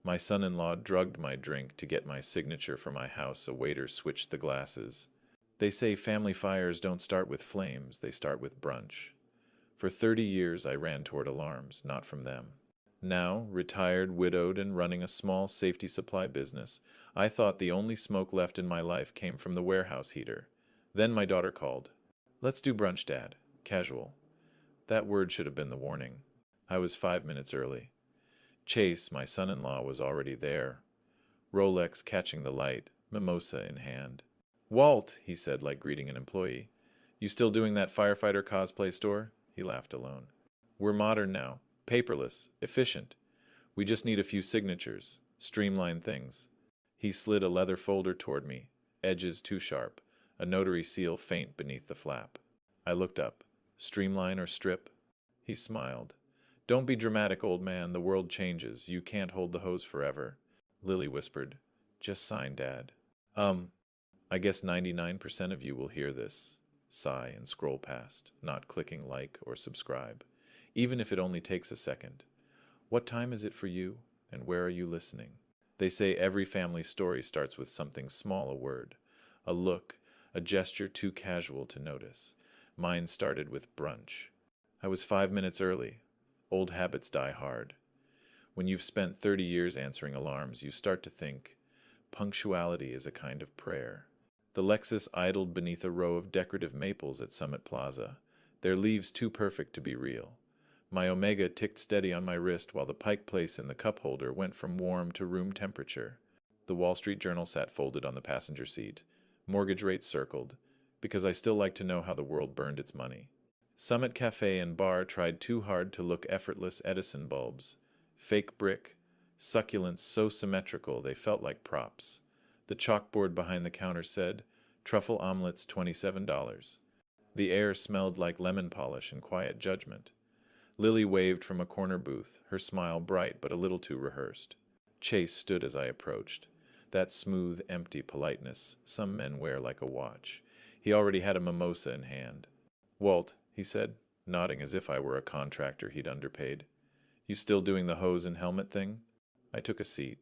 My son-in-law drugged my drink to get my signature for my house. A waiter switched the glasses. They say family fires don't start with flames, they start with brunch. For 30 years I ran toward alarms, not from them. Now, retired, widowed, and running a small safety supply business, I thought the only smoke left in my life came from the warehouse heater. Then my daughter called. "Let's do brunch, Dad." Casual. That word should have been the warning. I was 5 minutes early. Chase, my son-in-law, was already there. Rolex catching the light, mimosa in hand. "Walt," he said like greeting an employee. "You still doing that firefighter cosplay store?" He laughed alone. "We're modern now. Paperless. Efficient. We just need a few signatures. Streamline things." He slid a leather folder toward me, edges too sharp, a notary seal faint beneath the flap. I looked up. "Streamline or strip?" He smiled. "Don't be dramatic, old man. The world changes. You can't hold the hose forever." Lily whispered, "Just sign, Dad." I guess 99% of you will hear this, sigh, and scroll past, not clicking like or subscribe, even if it only takes a second. What time is it for you, and where are you listening? They say every family story starts with something small, a word, a look, a gesture too casual to notice. Mine started with brunch. I was 5 minutes early. Old habits die hard. When you've spent 30 years answering alarms, you start to think, punctuality is a kind of prayer. The Lexus idled beneath a row of decorative maples at Summit Plaza, their leaves too perfect to be real. My Omega ticked steady on my wrist while the Pike Place in the cup holder went from warm to room temperature. The Wall Street Journal sat folded on the passenger seat, mortgage rates circled, because I still like to know how the world burned its money. Summit Cafe and Bar tried too hard to look effortless Edison bulbs. Fake brick, succulents so symmetrical they felt like props. The chalkboard behind the counter said, "Truffle omelets $27." The air smelled like lemon polish and quiet judgment. Lily waved from a corner booth, her smile bright but a little too rehearsed. Chase stood as I approached. That smooth, empty politeness some men wear like a watch. He already had a mimosa in hand. "Walt," he said, nodding as if I were a contractor he'd underpaid. "You still doing the hose and helmet thing?" I took a seat.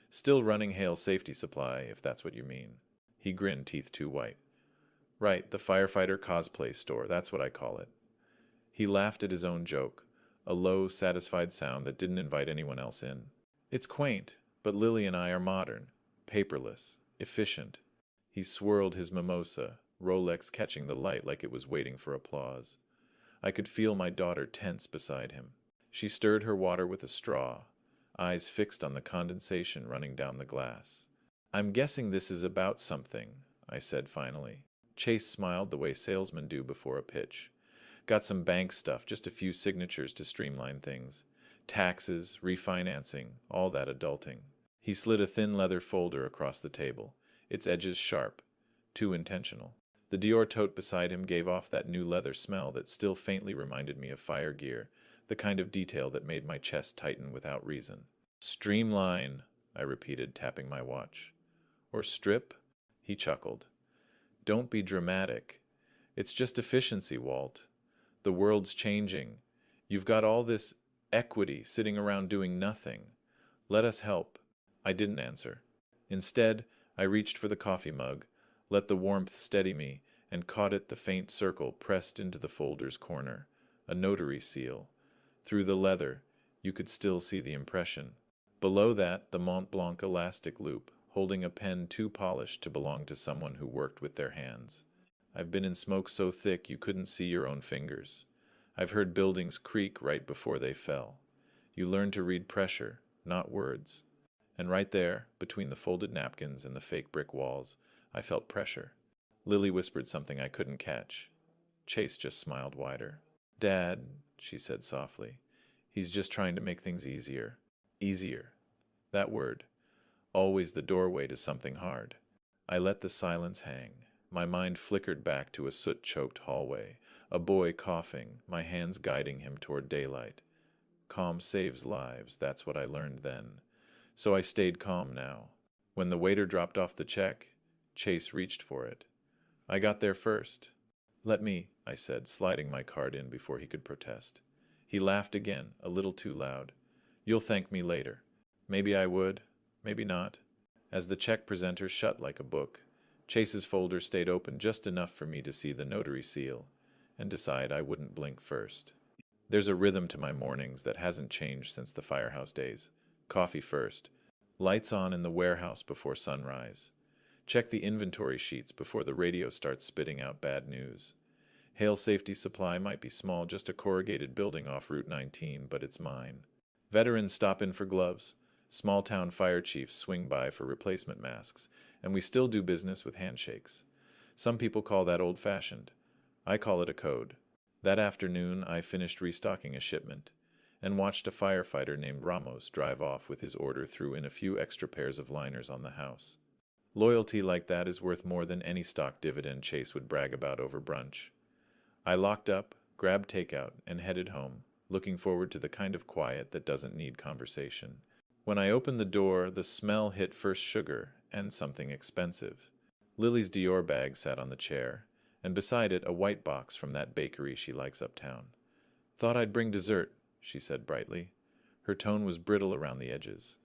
"Still running Hale Safety Supply, if that's what you mean." He grinned, teeth too white. "Right, the firefighter cosplay store, that's what I call it." He laughed at his own joke, a low, satisfied sound that didn't invite anyone else in. "It's quaint, but Lily and I are modern, paperless, efficient." He swirled his mimosa, Rolex catching the light like it was waiting for applause. I could feel my daughter tense beside him. She stirred her water with a straw, eyes fixed on the condensation running down the glass. "I'm guessing this is about something," I said finally. Chase smiled the way salesmen do before a pitch. "Got some bank stuff, just a few signatures to streamline things. Taxes, refinancing, all that adulting." He slid a thin leather folder across the table, its edges sharp, too intentional. The Dior tote beside him gave off that new leather smell that still faintly reminded me of fire gear, the kind of detail that made my chest tighten without reason. "Streamline," I repeated, tapping my watch. "Or strip?" He chuckled. "Don't be dramatic. It's just efficiency, Walt. The world's changing. You've got all this equity sitting around doing nothing. Let us help." I didn't answer. Instead, I reached for the coffee mug, let the warmth steady me, and caught it the faint circle pressed into the folder's corner, a notary seal. Through the leather, you could still see the impression. Below that, the Mont Blanc elastic loop, holding a pen too polished to belong to someone who worked with their hands. I've been in smoke so thick you couldn't see your own fingers. I've heard buildings creak right before they fell. You learn to read pressure, not words. And right there, between the folded napkins and the fake brick walls, I felt pressure. Lily whispered something I couldn't catch. Chase just smiled wider. "Dad," she said softly, "he's just trying to make things easier." Easier. That word. Always the doorway to something hard. I let the silence hang. My mind flickered back to a soot-choked hallway, a boy coughing, my hands guiding him toward daylight. Calm saves lives, that's what I learned then. So I stayed calm now. When the waiter dropped off the check, Chase reached for it. I got there first. "Let me," I said, sliding my card in before he could protest. He laughed again, a little too loud. "You'll thank me later." Maybe I would, maybe not. As the check presenter shut like a book, Chase's folder stayed open just enough for me to see the notary seal and decide I wouldn't blink first. There's a rhythm to my mornings that hasn't changed since the firehouse days. Coffee first. Lights on in the warehouse before sunrise. Check the inventory sheets before the radio starts spitting out bad news. Hail safety supply might be small, just a corrugated building off Route 19, but it's mine. Veterans stop in for gloves. Small-town fire chiefs swing by for replacement masks, and we still do business with handshakes. Some people call that old-fashioned. I call it a code. That afternoon, I finished restocking a shipment and watched a firefighter named Ramos drive off with his order, threw in a few extra pairs of liners on the house. Loyalty like that is worth more than any stock dividend Chase would brag about over brunch. I locked up, grabbed takeout, and headed home, looking forward to the kind of quiet that doesn't need conversation. When I opened the door, the smell hit first sugar and something expensive. Lily's Dior bag sat on the chair, and beside it a white box from that bakery she likes uptown. "Thought I'd bring dessert," she said brightly. Her tone was brittle around the edges.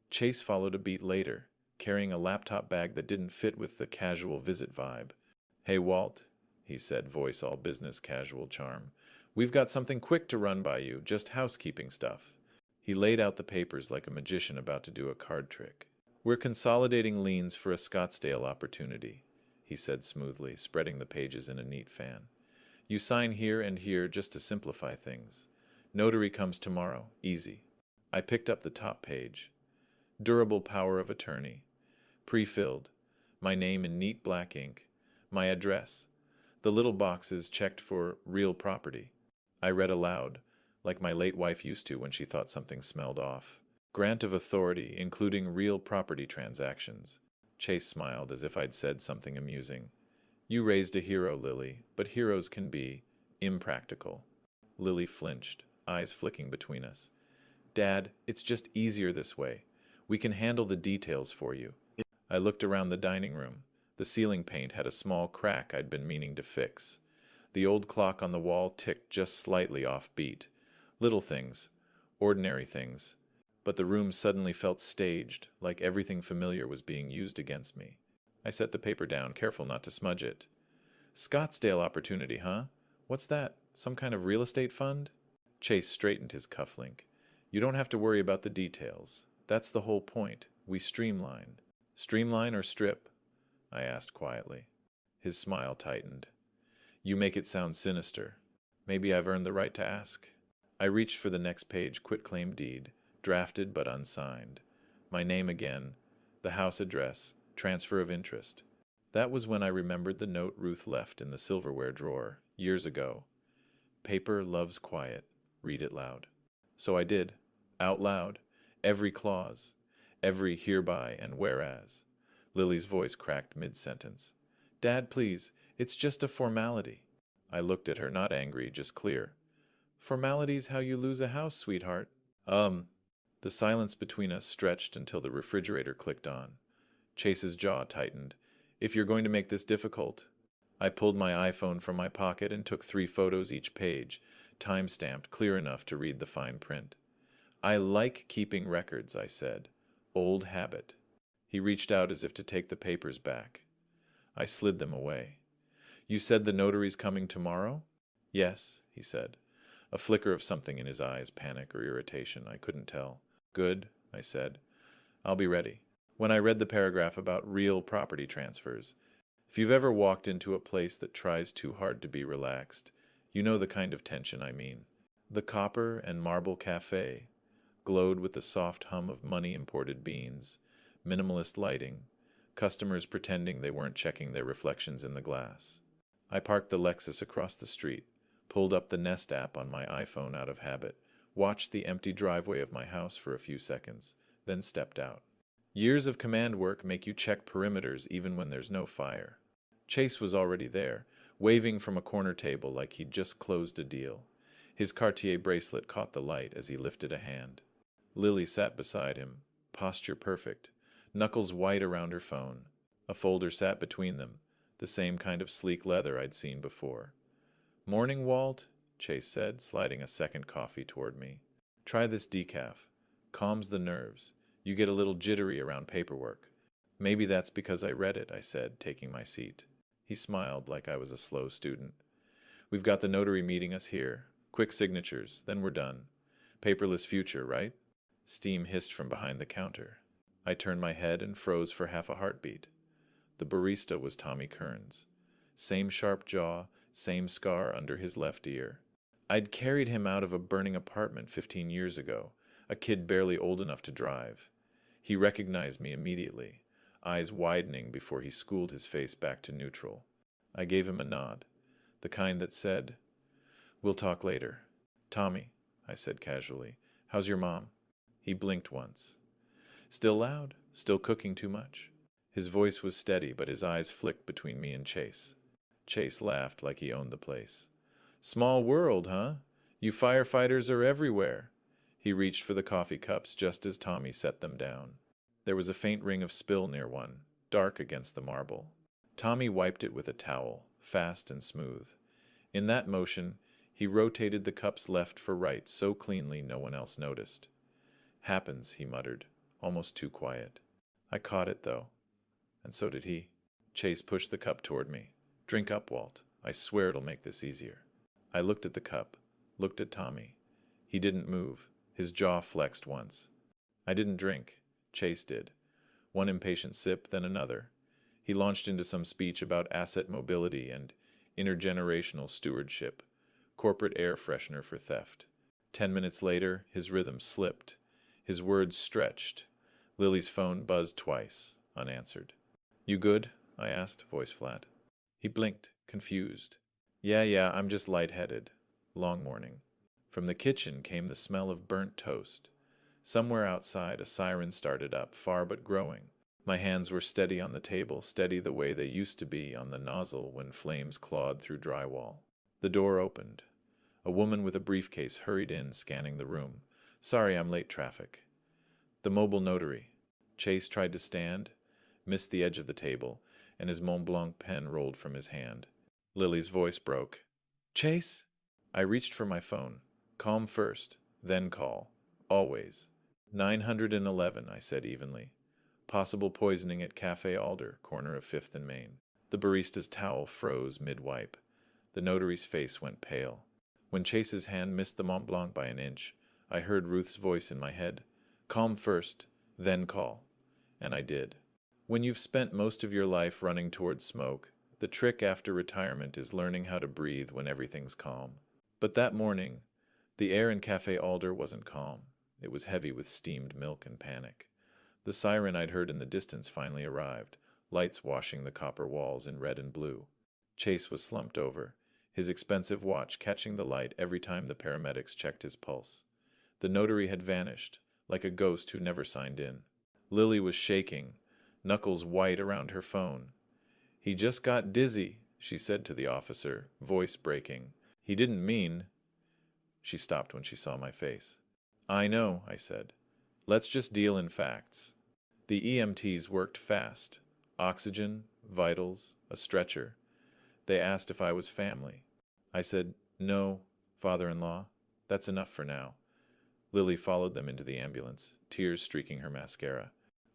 Chase followed a beat later, carrying a laptop bag that didn't fit with the casual visit vibe. "Hey, Walt," he said, voice all business casual charm. "We've got something quick to run by you, just housekeeping stuff." He laid out the papers like a magician about to do a card trick. "We're consolidating liens for a Scottsdale opportunity," he said smoothly, spreading the pages in a neat fan. "You sign here and here just to simplify things. Notary comes tomorrow. Easy." I picked up the top page. Durable power of attorney. Pre-filled. My name in neat black ink. My address. The little boxes checked for real property. I read aloud, like my late wife used to when she thought something smelled off. "Grant of authority, including real property transactions." Chase smiled as if I'd said something amusing. "You raised a hero, Lily, but heroes can be impractical." Lily flinched, eyes flicking between us. "Dad, it's just easier this way. We can handle the details for you." I looked around the dining room. The ceiling paint had a small crack I'd been meaning to fix. The old clock on the wall ticked just slightly off beat. Little things, ordinary things. But the room suddenly felt staged, like everything familiar was being used against me. I set the paper down, careful not to smudge it. "Scottsdale opportunity, huh? What's that? Some kind of real estate fund?" Chase straightened his cufflink. "You don't have to worry about the details. That's the whole point. We streamline." "Streamline or strip?" I asked quietly. His smile tightened. "You make it sound sinister. Maybe I've earned the right to ask." I reached for the next page, quitclaim deed, drafted but unsigned. My name again, the house address, transfer of interest. That was when I remembered the note Ruth left in the silverware drawer, years ago. "Paper loves quiet. Read it loud." So I did, out loud, every clause, every hereby and whereas. Lily's voice cracked mid-sentence. "Dad, please, it's just a formality." I looked at her, not angry, just clear. "Formality's how you lose a house, sweetheart." The silence between us stretched until the refrigerator clicked on. Chase's jaw tightened. "If you're going to make this difficult." I pulled my iPhone from my pocket and took 3 photos each page, time-stamped, clear enough to read the fine print. "I like keeping records," I said. "Old habit." He reached out as if to take the papers back. I slid them away. "You said the notary's coming tomorrow?" "Yes," he said. A flicker of something in his eyes, panic or irritation, I couldn't tell. "Good," I said. "I'll be ready." When I read the paragraph about real property transfers, if you've ever walked into a place that tries too hard to be relaxed, you know the kind of tension I mean. The copper and marble cafe glowed with the soft hum of money-imported beans, minimalist lighting, customers pretending they weren't checking their reflections in the glass. I parked the Lexus across the street, pulled up the Nest app on my iPhone out of habit, watched the empty driveway of my house for a few seconds, then stepped out. Years of command work make you check perimeters even when there's no fire. Chase was already there, waving from a corner table like he'd just closed a deal. His Cartier bracelet caught the light as he lifted a hand. Lily sat beside him, posture perfect, knuckles white around her phone. A folder sat between them, the same kind of sleek leather I'd seen before. "Morning, Walt," Chase said, sliding a second coffee toward me. "Try this decaf. Calms the nerves. You get a little jittery around paperwork. Maybe that's because I read it, I said, taking my seat. He smiled like I was a slow student. We've got the notary meeting us here. Quick signatures, then we're done. Paperless future, right? Steam hissed from behind the counter. I turned my head and froze for half a heartbeat. The barista was Tommy Kearns. Same sharp jaw, same scar under his left ear. I'd carried him out of a burning apartment 15 years ago, a kid barely old enough to drive. He recognized me immediately, eyes widening before he schooled his face back to neutral. I gave him a nod, the kind that said, "We'll talk later." "Tommy," I said casually, "how's your mom?" He blinked once. "Still loud? Still cooking too much?" His voice was steady, but his eyes flicked between me and Chase. Chase laughed like he owned the place. "Small world, huh? You firefighters are everywhere." He reached for the coffee cups just as Tommy set them down. There was a faint ring of spill near one, dark against the marble. Tommy wiped it with a towel, fast and smooth. In that motion, he rotated the cups left for right so cleanly no one else noticed. "Happens," he muttered, almost too quiet. I caught it, though. And so did he. Chase pushed the cup toward me. "Drink up, Walt. I swear it'll make this easier." I looked at the cup, looked at Tommy. He didn't move. His jaw flexed once. I didn't drink. Chase did. One impatient sip, then another. He launched into some speech about asset mobility and intergenerational stewardship, corporate air freshener for theft. 10 minutes later, his rhythm slipped. His words stretched. Lily's phone buzzed twice, unanswered. "You good?" I asked, voice flat. He blinked, confused. Yeah, I'm just lightheaded. Long morning." From the kitchen came the smell of burnt toast. Somewhere outside, a siren started up, far but growing. My hands were steady on the table, steady the way they used to be on the nozzle when flames clawed through drywall. The door opened. A woman with a briefcase hurried in, scanning the room. "Sorry, I'm late traffic." The mobile notary. Chase tried to stand, missed the edge of the table, and his Mont Blanc pen rolled from his hand. Lily's voice broke. "Chase?" I reached for my phone. "Calm first, then call. Always." 911, I said evenly. "Possible poisoning at Cafe Alder, corner of 5th and Main." The barista's towel froze mid-wipe. The notary's face went pale. When Chase's hand missed the Mont Blanc by an inch, I heard Ruth's voice in my head. "Calm first, then call." And I did. When you've spent most of your life running towards smoke, the trick after retirement is learning how to breathe when everything's calm. But that morning, the air in Cafe Alder wasn't calm. It was heavy with steamed milk and panic. The siren I'd heard in the distance finally arrived, lights washing the copper walls in red and blue. Chase was slumped over, his expensive watch catching the light every time the paramedics checked his pulse. The notary had vanished, like a ghost who never signed in. Lily was shaking, knuckles white around her phone. "He just got dizzy," she said to the officer, voice breaking. "He didn't mean—" She stopped when she saw my face. "I know," I said. "Let's just deal in facts." The EMTs worked fast. Oxygen, vitals, a stretcher. They asked if I was family. I said, "No, father-in-law. That's enough for now." Lily followed them into the ambulance, tears streaking her mascara.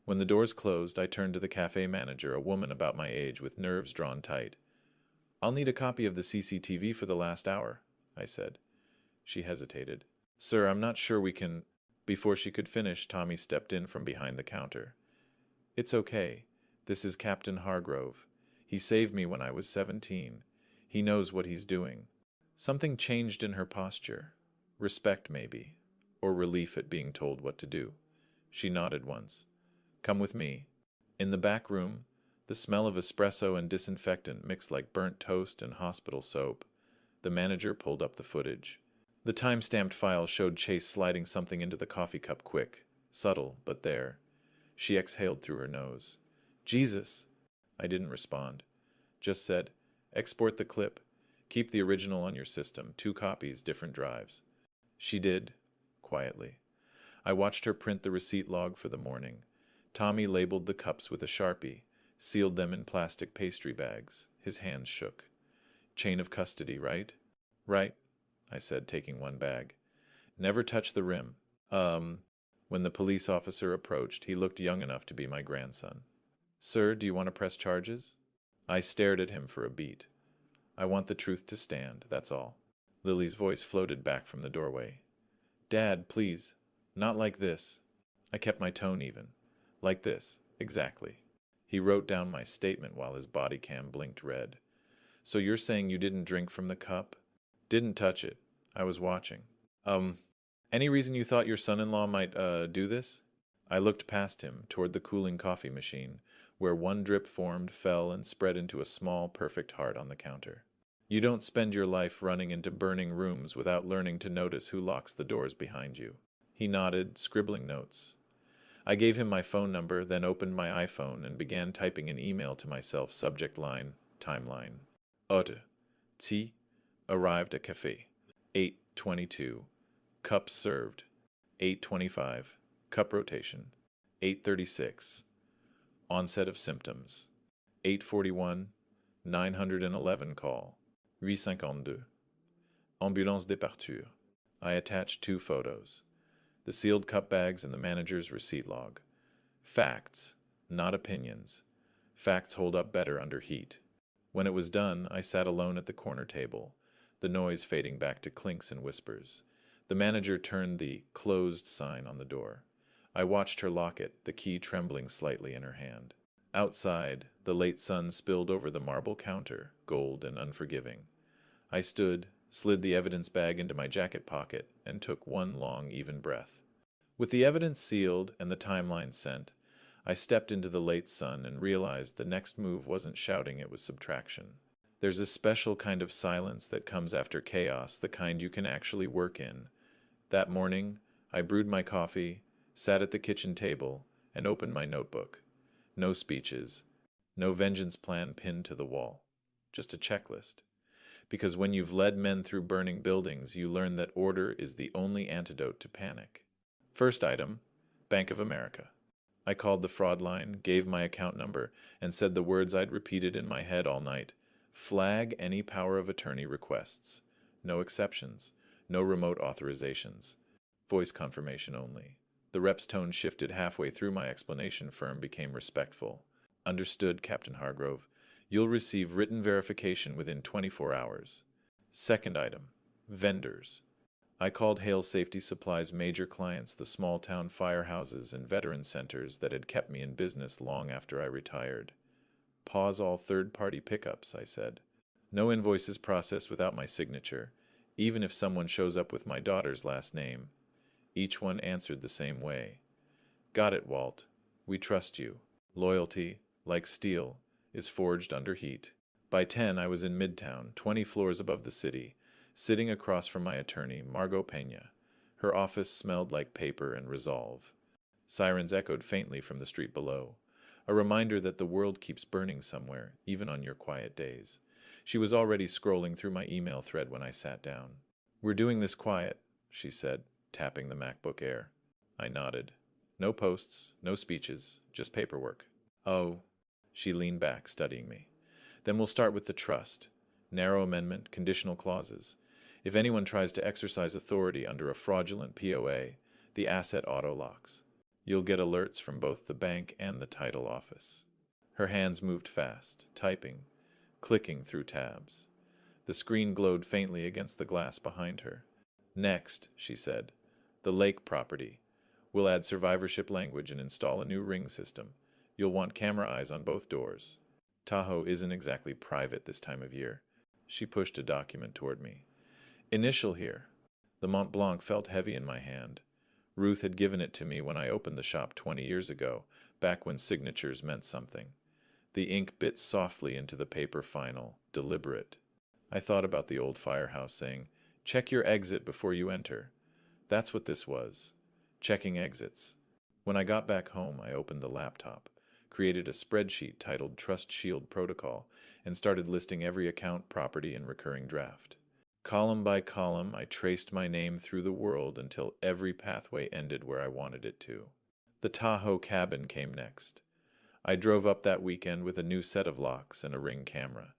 When the doors closed, I turned to the cafe manager, a woman about my age with nerves drawn tight. "I'll need a copy of the CCTV for the last hour," I said. She hesitated. "Sir, I'm not sure we can—" Before she could finish, Tommy stepped in from behind the counter. "It's okay. This is Captain Hargrove. He saved me when I was 17. He knows what he's doing." Something changed in her posture. Respect, maybe, or relief at being told what to do. She nodded once. "Come with me." In the back room, the smell of espresso and disinfectant mixed like burnt toast and hospital soap. The manager pulled up the footage. The time-stamped file showed Chase sliding something into the coffee cup quick, subtle, but there. She exhaled through her nose. "Jesus!" I didn't respond. Just said, "Export the clip. Keep the original on your system. 2 copies, different drives." She did, quietly. I watched her print the receipt log for the morning. Tommy labeled the cups with a Sharpie, sealed them in plastic pastry bags. His hands shook. "Chain of custody, right?" "Right," I said, taking one bag. "Never touch the rim." When When the police officer approached, he looked young enough to be my grandson. Sir, do you want to press charges? I stared at him for a beat. I want the truth to stand, that's all. Lily's voice floated back from the doorway. Dad, please. Not like this. I kept my tone even. Like this, exactly. He wrote down my statement while his body cam blinked red. So you're saying you didn't drink from the cup? Didn't touch it. I was watching. Any reason you thought your son-in-law might, do this? I looked past him, toward the cooling coffee machine, where one drip formed, fell, and spread into a small, perfect heart on the counter. You don't spend your life running into burning rooms without learning to notice who locks the doors behind you. He nodded, scribbling notes. I gave him my phone number, then opened my iPhone and began typing an email to myself, subject line, timeline. Heure, tea, arrived at café. 8:22. Cups served. 8:25. Cup rotation. 8:36. Onset of symptoms. 8:41. 911 call. 8:52. Ambulance départure. I attached 2 photos. The sealed cup bags and the manager's receipt log. Facts, not opinions. Facts hold up better under heat. When it was done, I sat alone at the corner table, the noise fading back to clinks and whispers. The manager turned the closed sign on the door. I watched her lock it, the key trembling slightly in her hand. Outside, the late sun spilled over the marble counter, gold and unforgiving. I stood, slid the evidence bag into my jacket pocket, and took one long, even breath. With the evidence sealed and the timeline sent, I stepped into the late sun and realized the next move wasn't shouting, it was subtraction. There's a special kind of silence that comes after chaos, the kind you can actually work in. That morning, I brewed my coffee, sat at the kitchen table, and opened my notebook. No speeches, no vengeance plan pinned to the wall, just a checklist. Because when you've led men through burning buildings, you learn that order is the only antidote to panic. First item, Bank of America. I called the fraud line, gave my account number, and said the words I'd repeated in my head all night. Flag any power of attorney requests. No exceptions. No remote authorizations. Voice confirmation only. The rep's tone shifted halfway through my explanation. Firm became respectful. Understood, Captain Hargrove. You'll receive written verification within 24 hours. Second item, vendors. I called Hale Safety Supply's major clients, the small-town firehouses and veteran centers that had kept me in business long after I retired. Pause all third-party pickups, I said. No invoices processed without my signature, even if someone shows up with my daughter's last name. Each one answered the same way. Got it, Walt. We trust you. Loyalty, like steel, is forged under heat. By 10, I was in Midtown, 20 floors above the city, sitting across from my attorney, Margot Peña. Her office smelled like paper and resolve. Sirens echoed faintly from the street below, a reminder that the world keeps burning somewhere, even on your quiet days. She was already scrolling through my email thread when I sat down. We're doing this quiet, she said, tapping the MacBook Air. I nodded. No posts, no speeches, just paperwork. Oh, she leaned back, studying me. Then we'll start with the trust. Narrow amendment, conditional clauses. If anyone tries to exercise authority under a fraudulent POA, the asset auto-locks. You'll get alerts from both the bank and the title office. Her hands moved fast, typing, clicking through tabs. The screen glowed faintly against the glass behind her. Next, she said, the lake property. We'll add survivorship language and install a new ring system. You'll want camera eyes on both doors. Tahoe isn't exactly private this time of year. She pushed a document toward me. Initial here. The Mont Blanc felt heavy in my hand. Ruth had given it to me when I opened the shop 20 years ago, back when signatures meant something. The ink bit softly into the paper, final, deliberate. I thought about the old firehouse saying, check your exit before you enter. That's what this was. Checking exits. When I got back home, I opened the laptop, created a spreadsheet titled Trust Shield Protocol, and started listing every account, property, and recurring draft. Column by column, I traced my name through the world until every pathway ended where I wanted it to. The Tahoe cabin came next. I drove up that weekend with a new set of locks and a Ring camera.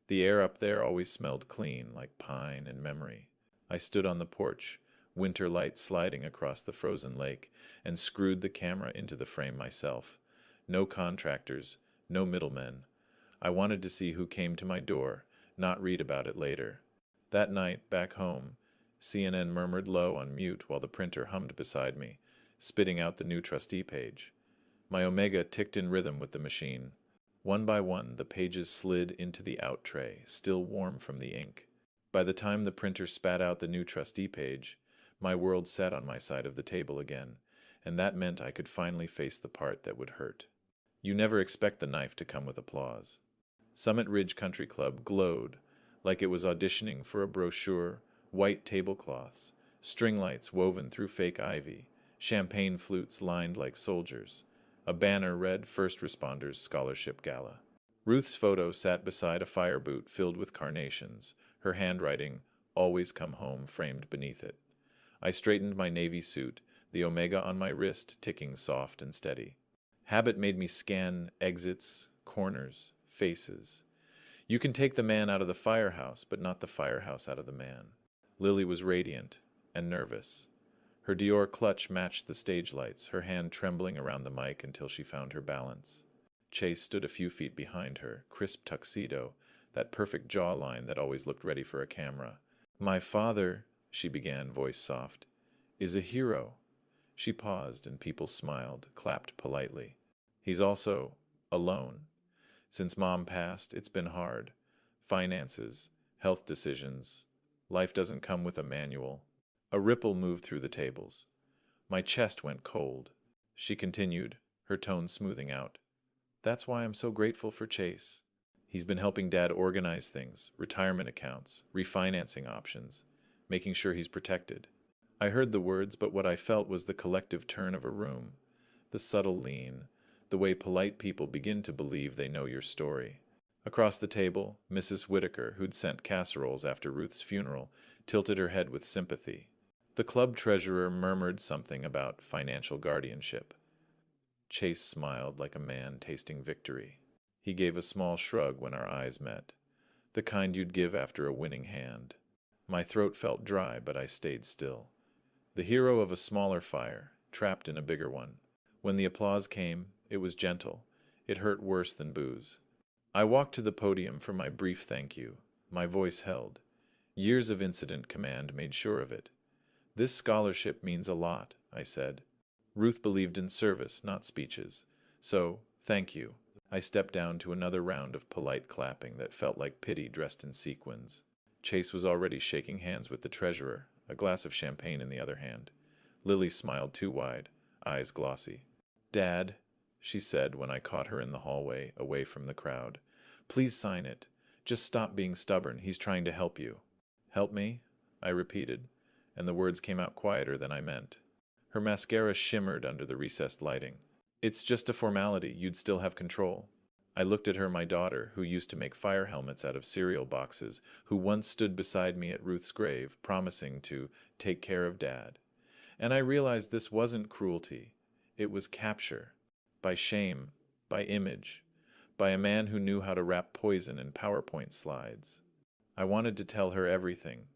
The air up there always smelled clean, like pine and memory. I stood on the porch, winter light sliding across the frozen lake, and screwed the camera into the frame myself. No contractors, no middlemen. I wanted to see who came to my door, not read about it later. That night, back home, CNN murmured low on mute while the printer hummed beside me, spitting out the new trustee page. My Omega ticked in rhythm with the machine. One by one, the pages slid into the out tray, still warm from the ink. By the time the printer spat out the new trustee page, my world sat on my side of the table again, and that meant I could finally face the part that would hurt. You never expect the knife to come with applause. Summit Ridge Country Club glowed, like it was auditioning for a brochure, white tablecloths, string lights woven through fake ivy, champagne flutes lined like soldiers. A banner read First Responders Scholarship Gala. Ruth's photo sat beside a fire boot filled with carnations, her handwriting, "Always come home," framed beneath it. I straightened my navy suit, the Omega on my wrist ticking soft and steady. Habit made me scan exits, corners, faces. You can take the man out of the firehouse, but not the firehouse out of the man. Lily was radiant and nervous. Her Dior clutch matched the stage lights, her hand trembling around the mic until she found her balance. Chase stood a few feet behind her, crisp tuxedo, that perfect jawline that always looked ready for a camera. "My father," she began, voice soft, "is a hero." She paused, and people smiled, clapped politely. "He's also alone. Since Mom passed, it's been hard. Finances, health decisions. Life doesn't come with a manual." A ripple moved through the tables. My chest went cold. She continued, her tone smoothing out. "That's why I'm so grateful for Chase. He's been helping Dad organize things, retirement accounts, refinancing options, making sure he's protected." I heard the words, but what I felt was the collective turn of a room, the subtle lean, the way polite people begin to believe they know your story. Across the table, Mrs. Whitaker, who'd sent casseroles after Ruth's funeral, tilted her head with sympathy. The club treasurer murmured something about financial guardianship. Chase smiled like a man tasting victory. He gave a small shrug when our eyes met, the kind you'd give after a winning hand. My throat felt dry, but I stayed still. The hero of a smaller fire, trapped in a bigger one. When the applause came, it was gentle. It hurt worse than booze. I walked to the podium for my brief thank you. My voice held. Years of incident command made sure of it. "This scholarship means a lot," I said. Ruth believed in service, not speeches. So, thank you. I stepped down to another round of polite clapping that felt like pity dressed in sequins. Chase was already shaking hands with the treasurer, a glass of champagne in the other hand. Lily smiled too wide, eyes glossy. "Dad," she said when I caught her in the hallway, away from the crowd, "please sign it. Just stop being stubborn. He's trying to help you." "Help me?" I repeated, and the words came out quieter than I meant. Her mascara shimmered under the recessed lighting. "It's just a formality. You'd still have control." I looked at her, my daughter, who used to make fire helmets out of cereal boxes, who once stood beside me at Ruth's grave, promising to take care of Dad. And I realized this wasn't cruelty. It was capture. By shame, by image, by a man who knew how to wrap poison in PowerPoint slides. I wanted to tell her everything.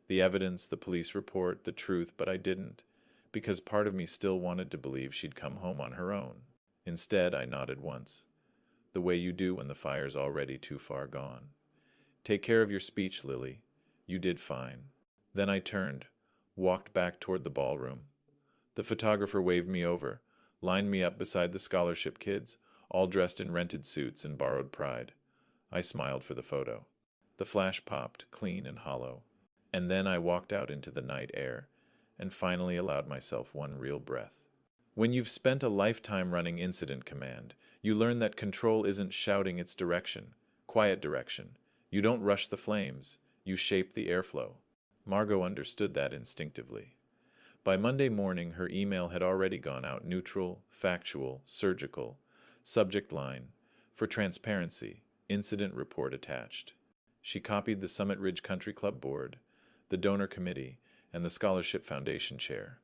The evidence, the police report, the truth, but I didn't, because part of me still wanted to believe she'd come home on her own. Instead, I nodded once, the way you do when the fire's already too far gone. "Take care of your speech, Lily. You did fine." Then I turned, walked back toward the ballroom. The photographer waved me over, lined me up beside the scholarship kids, all dressed in rented suits and borrowed pride. I smiled for the photo. The flash popped, clean and hollow. And then I walked out into the night air, and finally allowed myself one real breath. When you've spent a lifetime running incident command, you learn that control isn't shouting its direction, quiet direction. You don't rush the flames, you shape the airflow. Margot understood that instinctively. By Monday morning, her email had already gone out neutral, factual, surgical, subject line, for transparency, incident report attached. She copied the Summit Ridge Country Club board, the donor committee, and the Scholarship Foundation chair.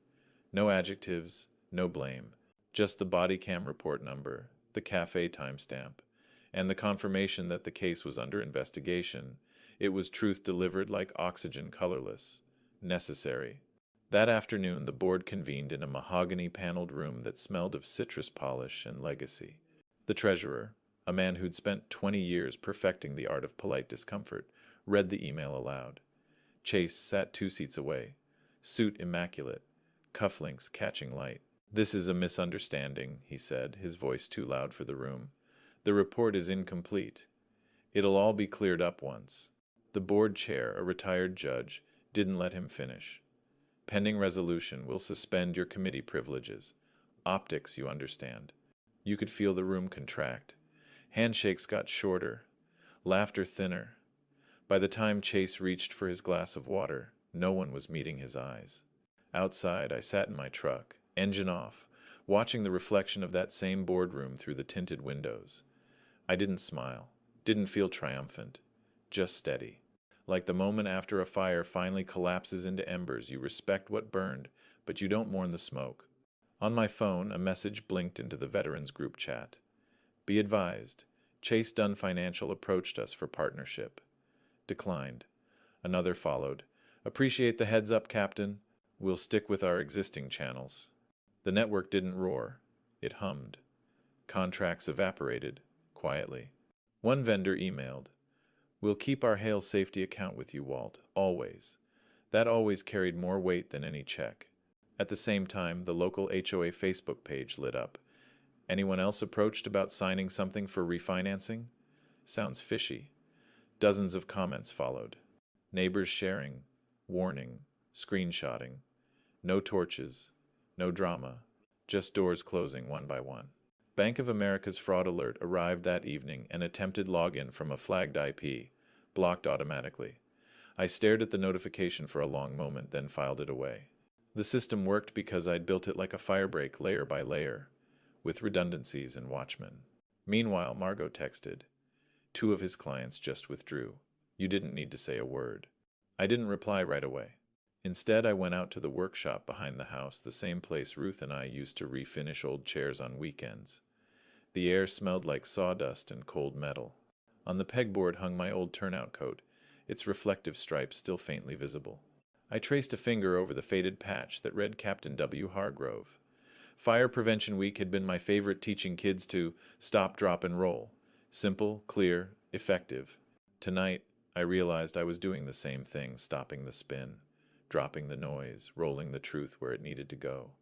No adjectives, no blame, just the body cam report number, the cafe timestamp, and the confirmation that the case was under investigation. It was truth delivered like oxygen, colorless, necessary. That afternoon, the board convened in a mahogany-paneled room that smelled of citrus polish and legacy. The treasurer, a man who'd spent 20 years perfecting the art of polite discomfort, read the email aloud. Chase sat 2 seats away, suit immaculate, cufflinks catching light. "This is a misunderstanding," he said, his voice too loud for the room. "The report is incomplete. It'll all be cleared up once." The board chair, a retired judge, didn't let him finish. "Pending resolution, we'll suspend your committee privileges. Optics, you understand." You could feel the room contract. Handshakes got shorter, laughter thinner. By the time Chase reached for his glass of water, no one was meeting his eyes. Outside, I sat in my truck, engine off, watching the reflection of that same boardroom through the tinted windows. I didn't smile, didn't feel triumphant, just steady. Like the moment after a fire finally collapses into embers, you respect what burned, but you don't mourn the smoke. On my phone, a message blinked into the veterans group chat. "Be advised, Chase Dunn Financial approached us for partnership." Declined. Another followed. "Appreciate the heads up, Captain. We'll stick with our existing channels." The network didn't roar. It hummed. Contracts evaporated, quietly. One vendor emailed, "We'll keep our hail safety account with you, Walt, always." That always carried more weight than any check. At the same time, the local HOA Facebook page lit up. "Anyone else approached about signing something for refinancing?" Sounds fishy. Dozens of comments followed. Neighbors sharing, warning, screenshotting. No torches, no drama, just doors closing one by one. Bank of America's fraud alert arrived that evening and attempted login from a flagged IP, blocked automatically. I stared at the notification for a long moment, then filed it away. The system worked because I'd built it like a firebreak, layer by layer, with redundancies and watchmen. Meanwhile, Margot texted. 2 of his clients just withdrew. You didn't need to say a word. I didn't reply right away. Instead, I went out to the workshop behind the house, the same place Ruth and I used to refinish old chairs on weekends. The air smelled like sawdust and cold metal. On the pegboard hung my old turnout coat, its reflective stripes still faintly visible. I traced a finger over the faded patch that read Captain W. Hargrove. Fire Prevention Week had been my favorite, teaching kids to stop, drop, and roll. Simple, clear, effective. Tonight, I realized I was doing the same thing, stopping the spin, dropping the noise, rolling the truth where it needed to go.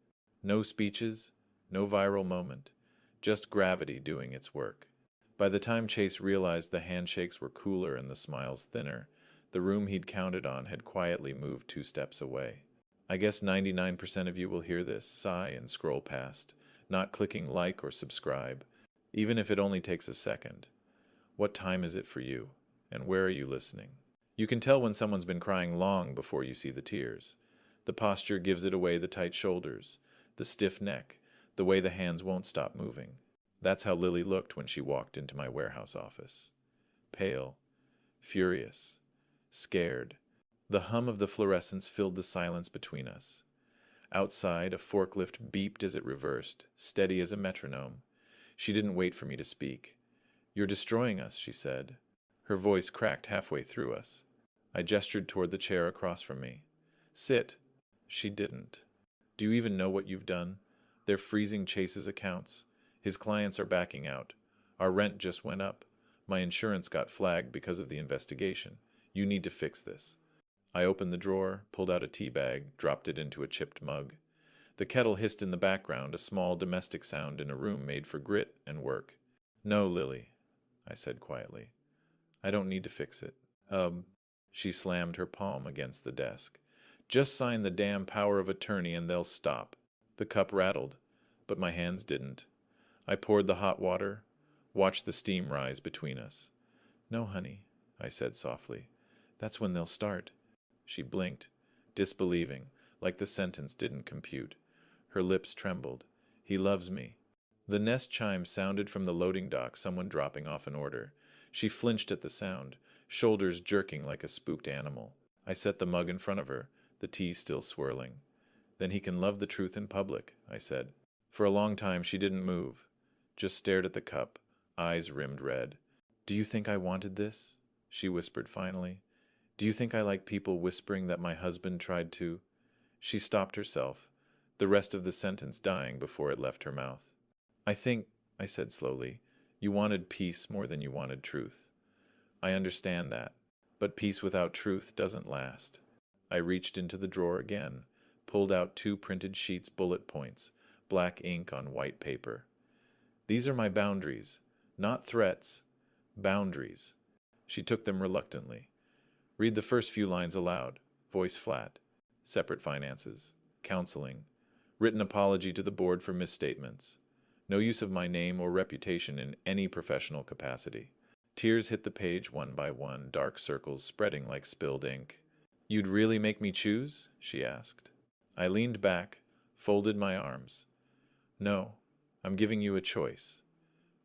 No speeches, no viral moment, just gravity doing its work. By the time Chase realized the handshakes were cooler and the smiles thinner, the room he'd counted on had quietly moved 2 steps away. I guess 99% of you will hear this, sigh, and scroll past, not clicking like or subscribe, even if it only takes a second. What time is it for you? And where are you listening? You can tell when someone's been crying long before you see the tears. The posture gives it away, the tight shoulders, the stiff neck, the way the hands won't stop moving. That's how Lily looked when she walked into my warehouse office. Pale, furious, scared. The hum of the fluorescence filled the silence between us. Outside, a forklift beeped as it reversed, steady as a metronome. She didn't wait for me to speak. "You're destroying us," she said. Her voice cracked halfway through us. I gestured toward the chair across from me. "Sit." She didn't. "Do you even know what you've done? They're freezing Chase's accounts. His clients are backing out. Our rent just went up. My insurance got flagged because of the investigation. You need to fix this." I opened the drawer, pulled out a tea bag, dropped it into a chipped mug. The kettle hissed in the background, a small domestic sound in a room made for grit and work. "No, Lily," I said quietly. "I don't need to fix it." She slammed her palm against the desk. "Just sign the damn power of attorney and they'll stop." The cup rattled, but my hands didn't. I poured the hot water, watched the steam rise between us. "No, honey," I said softly. "That's when they'll start." She blinked, disbelieving, like the sentence didn't compute. Her lips trembled. "He loves me." The nest chime sounded from the loading dock, someone dropping off an order. She flinched at the sound, shoulders jerking like a spooked animal. I set the mug in front of her, the tea still swirling. "Then he can love the truth in public," I said. For a long time she didn't move, just stared at the cup, eyes rimmed red. "Do you think I wanted this?" she whispered finally. "Do you think I like people whispering that my husband tried to?" She stopped herself, the rest of the sentence dying before it left her mouth. I think, I said slowly, you wanted peace more than you wanted truth. I understand that, but peace without truth doesn't last. I reached into the drawer again, pulled out 2 printed sheets bullet points, black ink on white paper. These are my boundaries, not threats, boundaries. She took them reluctantly. Read the first few lines aloud, voice flat. Separate finances, counseling, written apology to the board for misstatements. No use of my name or reputation in any professional capacity. Tears hit the page one by one, dark circles spreading like spilled ink. You'd really make me choose? She asked. I leaned back, folded my arms. No, I'm giving you a choice.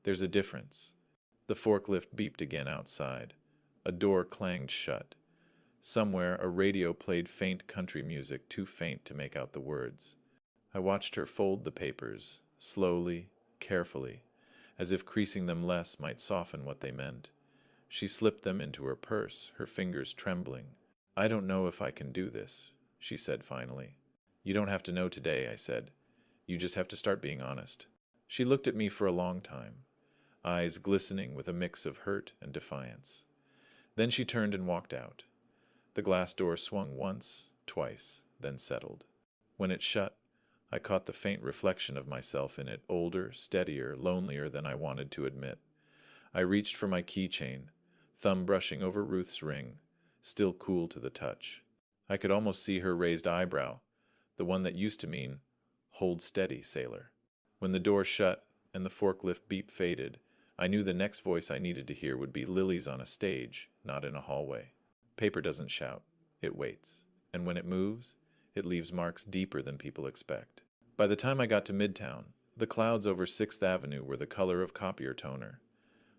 There's a difference. The forklift beeped again outside. A door clanged shut. Somewhere, a radio played faint country music, too faint to make out the words. I watched her fold the papers, slowly, carefully, as if creasing them less might soften what they meant. She slipped them into her purse, her fingers trembling. I don't know if I can do this, she said finally. You don't have to know today, I said. You just have to start being honest. She looked at me for a long time, eyes glistening with a mix of hurt and defiance. Then she turned and walked out. The glass door swung once, twice, then settled. When it shut, I caught the faint reflection of myself in it, older, steadier, lonelier than I wanted to admit. I reached for my keychain, thumb brushing over Ruth's ring, still cool to the touch. I could almost see her raised eyebrow, the one that used to mean, hold steady, sailor. When the door shut and the forklift beep faded, I knew the next voice I needed to hear would be Lily's on a stage, not in a hallway. Paper doesn't shout, it waits, and when it moves, it leaves marks deeper than people expect. By the time I got to Midtown, the clouds over 6th Avenue were the color of copier toner.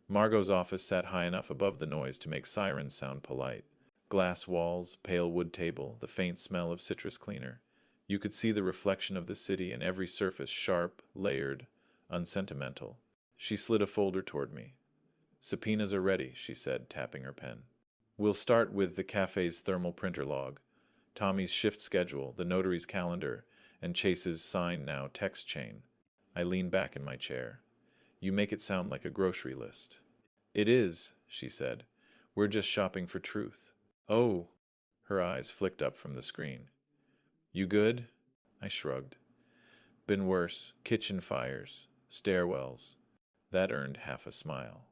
Margot's office sat high enough above the noise to make sirens sound polite. Glass walls, pale wood table, the faint smell of citrus cleaner. You could see the reflection of the city in every surface, sharp, layered, unsentimental. She slid a folder toward me. Subpoenas are ready, she said, tapping her pen. We'll start with the cafe's thermal printer log, Tommy's shift schedule, the notary's calendar, and Chase's sign now text chain. I leaned back in my chair. You make it sound like a grocery list. It is, she said. We're just shopping for truth. Oh, her eyes flicked up from the screen. You good? I shrugged. Been worse. Kitchen fires, stairwells. That earned half a smile.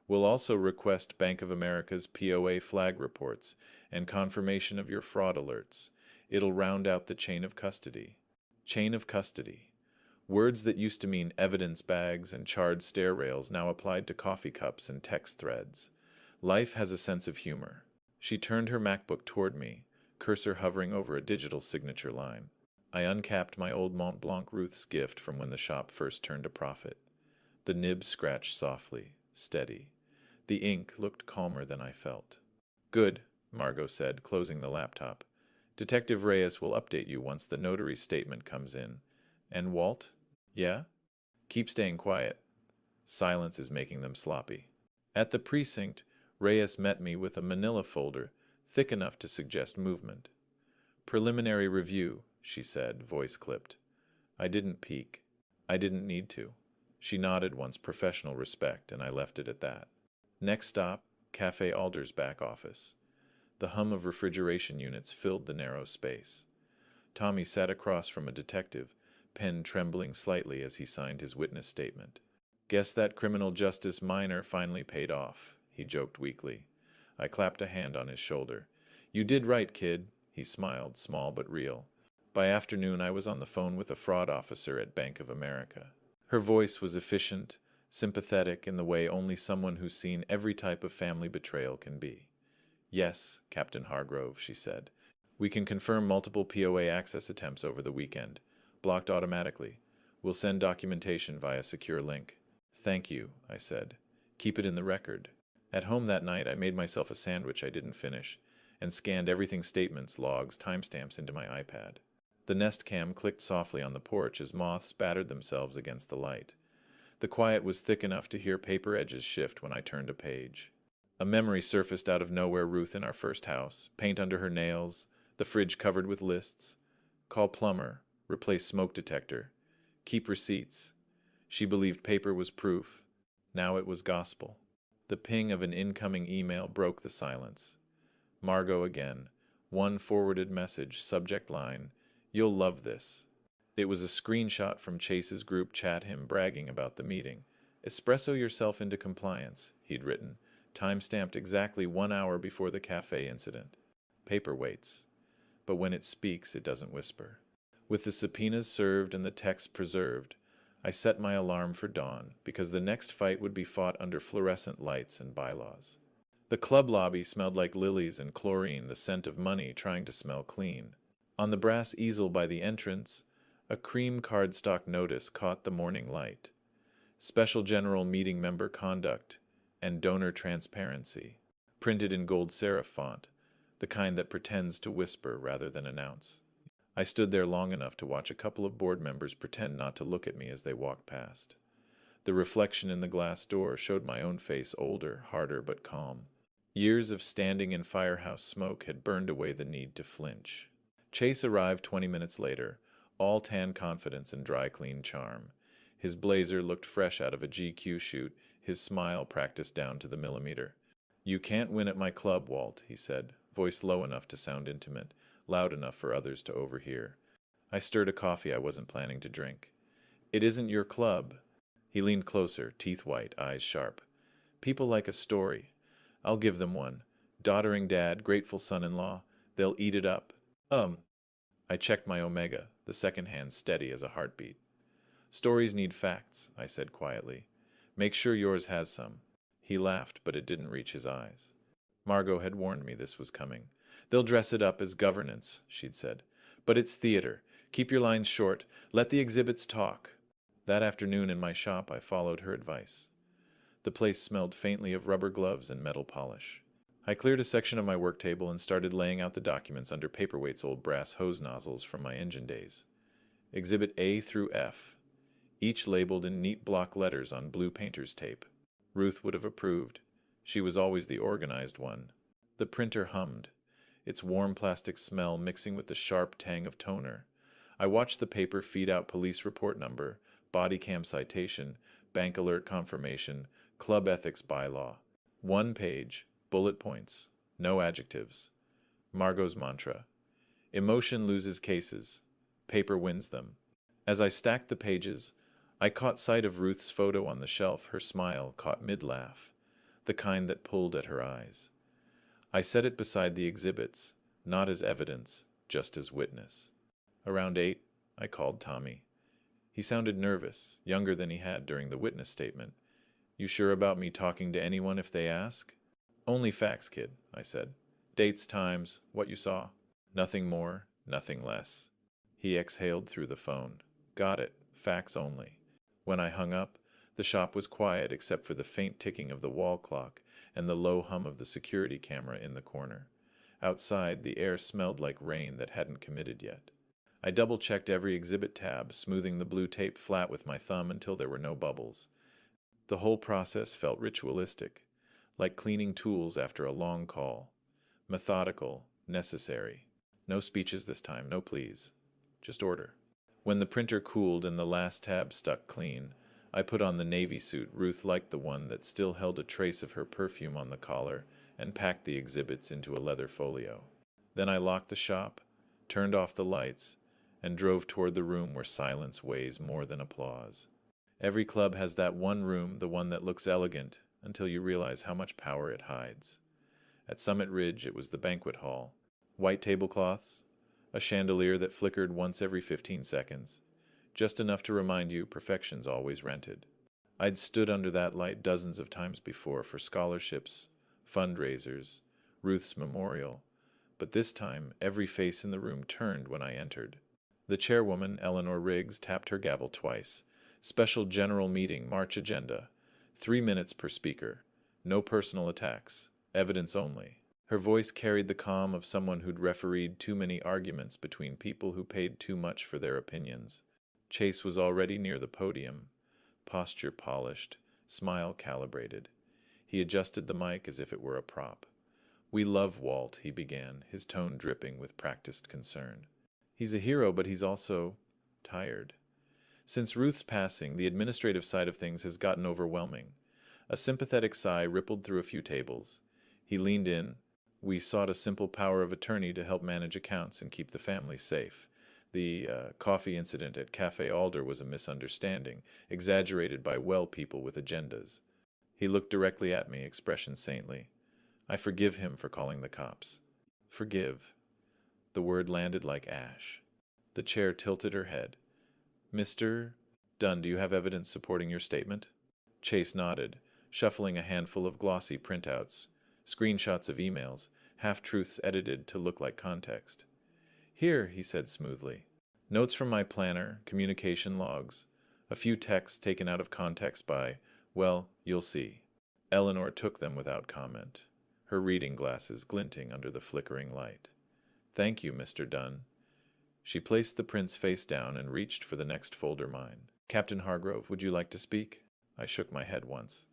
We'll also request Bank of America's POA flag reports and confirmation of your fraud alerts. It'll round out the chain of custody. Chain of custody. Words that used to mean evidence bags and charred stair rails now applied to coffee cups and text threads. Life has a sense of humor. She turned her MacBook toward me, cursor hovering over a digital signature line. I uncapped my old Mont Blanc Ruth's gift from when the shop first turned a profit. The nib scratched softly, steady. The ink looked calmer than I felt. Good, Margot said, closing the laptop. Detective Reyes will update you once the notary's statement comes in. And Walt? Yeah? Keep staying quiet. Silence is making them sloppy. At the precinct, Reyes met me with a manila folder, thick enough to suggest movement. Preliminary review, she said, voice clipped. I didn't peek. I didn't need to. She nodded once professional respect, and I left it at that. Next stop, Cafe Alder's back office. The hum of refrigeration units filled the narrow space. Tommy sat across from a detective, pen trembling slightly as he signed his witness statement. Guess that criminal justice minor finally paid off, he joked weakly. I clapped a hand on his shoulder. You did right, kid, he smiled, small but real. By afternoon, I was on the phone with a fraud officer at Bank of America. Her voice was efficient, sympathetic in the way only someone who's seen every type of family betrayal can be. Yes, Captain Hargrove, she said. We can confirm multiple POA access attempts over the weekend, blocked automatically. We'll send documentation via secure link. Thank you, I said. Keep it in the record. At home that night, I made myself a sandwich I didn't finish and scanned everything statements, logs, timestamps into my iPad. The Nest Cam clicked softly on the porch as moths battered themselves against the light. The quiet was thick enough to hear paper edges shift when I turned a page. A memory surfaced out of nowhere. Ruth in our first house, paint under her nails, the fridge covered with lists. Call plumber. Replace smoke detector. Keep receipts. She believed paper was proof. Now it was gospel. The ping of an incoming email broke the silence. Margot again. One forwarded message, subject line, "You'll love this." It was a screenshot from Chase's group chat, him bragging about the meeting. "Espresso yourself into compliance," he'd written, time-stamped exactly 1 hour before the cafe incident. Paper waits. But when it speaks, it doesn't whisper. With the subpoenas served and the text preserved, I set my alarm for dawn, because the next fight would be fought under fluorescent lights and bylaws. The club lobby smelled like lilies and chlorine, the scent of money trying to smell clean. On the brass easel by the entrance, a cream cardstock notice caught the morning light. Special General Meeting Member Conduct and Donor Transparency, printed in gold serif font, the kind that pretends to whisper rather than announce. I stood there long enough to watch a couple of board members pretend not to look at me as they walked past. The reflection in the glass door showed my own face, older, harder, but calm. Years of standing in firehouse smoke had burned away the need to flinch. Chase arrived 20 minutes later, all tan confidence and dry clean charm. His blazer looked fresh out of a GQ shoot, his smile practiced down to the millimeter. "You can't win at my club, Walt," he said, voice low enough to sound intimate, loud enough for others to overhear. I stirred a coffee I wasn't planning to drink. "It isn't your club." He leaned closer, teeth white, eyes sharp. "People like a story. I'll give them one. Doddering dad, grateful son-in-law. They'll eat it up." I checked my Omega, the second hand steady as a heartbeat. "Stories need facts," I said quietly. "Make sure yours has some." He laughed, but it didn't reach his eyes. Margot had warned me this was coming. "They'll dress it up as governance," she'd said. "But it's theater. Keep your lines short. Let the exhibits talk." That afternoon in my shop, I followed her advice. The place smelled faintly of rubber gloves and metal polish. I cleared a section of my work table and started laying out the documents under Paperweight's old brass hose nozzles from my engine days. Exhibit A through F, each labeled in neat block letters on blue painter's tape. Ruth would have approved. She was always the organized one. The printer hummed, its warm plastic smell mixing with the sharp tang of toner. I watched the paper feed out police report number, body cam citation, bank alert confirmation, club ethics bylaw. 1 page, bullet points, no adjectives. Margot's mantra. Emotion loses cases. Paper wins them. As I stacked the pages, I caught sight of Ruth's photo on the shelf, her smile caught mid-laugh, the kind that pulled at her eyes. I set it beside the exhibits, not as evidence, just as witness. Around 8, I called Tommy. He sounded nervous, younger than he had during the witness statement. "You sure about me talking to anyone if they ask?" "Only facts, kid," I said. "Dates, times, what you saw. Nothing more, nothing less." He exhaled through the phone. "Got it. Facts only." When I hung up, the shop was quiet except for the faint ticking of the wall clock and the low hum of the security camera in the corner. Outside, the air smelled like rain that hadn't committed yet. I double-checked every exhibit tab, smoothing the blue tape flat with my thumb until there were no bubbles. The whole process felt ritualistic, like cleaning tools after a long call. Methodical, necessary. No speeches this time, no pleas. Just order. When the printer cooled and the last tab stuck clean, I put on the navy suit Ruth liked, the one that still held a trace of her perfume on the collar, and packed the exhibits into a leather folio. Then I locked the shop, turned off the lights, and drove toward the room where silence weighs more than applause. Every club has that one room, the one that looks elegant, until you realize how much power it hides. At Summit Ridge, it was the banquet hall. White tablecloths, a chandelier that flickered once every 15 seconds, just enough to remind you perfection's always rented. I'd stood under that light dozens of times before for scholarships, fundraisers, Ruth's memorial, but this time every face in the room turned when I entered. The chairwoman, Eleanor Riggs, tapped her gavel twice. Special general meeting, March agenda. 3 minutes per speaker. No personal attacks. Evidence only. Her voice carried the calm of someone who'd refereed too many arguments between people who paid too much for their opinions. Chase was already near the podium, posture polished, smile calibrated. He adjusted the mic as if it were a prop. "We love Walt," he began, his tone dripping with practiced concern. He's a hero, but he's also tired. Since Ruth's passing, the administrative side of things has gotten overwhelming. A sympathetic sigh rippled through a few tables. He leaned in. We sought a simple power of attorney to help manage accounts and keep the family safe. The coffee incident at Cafe Alder was a misunderstanding, exaggerated by well people with agendas. He looked directly at me, expression saintly. I forgive him for calling the cops. Forgive. The word landed like ash. The chair tilted her head. Mr. Dunn, do you have evidence supporting your statement? Chase nodded, shuffling a handful of glossy printouts, screenshots of emails, half-truths edited to look like context. Here, he said smoothly. Notes from my planner, communication logs, a few texts taken out of context by, well, you'll see. Eleanor took them without comment, her reading glasses glinting under the flickering light. Thank you, Mr. Dunn. She placed the prints face down and reached for the next folder mine. Captain Hargrove, would you like to speak? I shook my head once.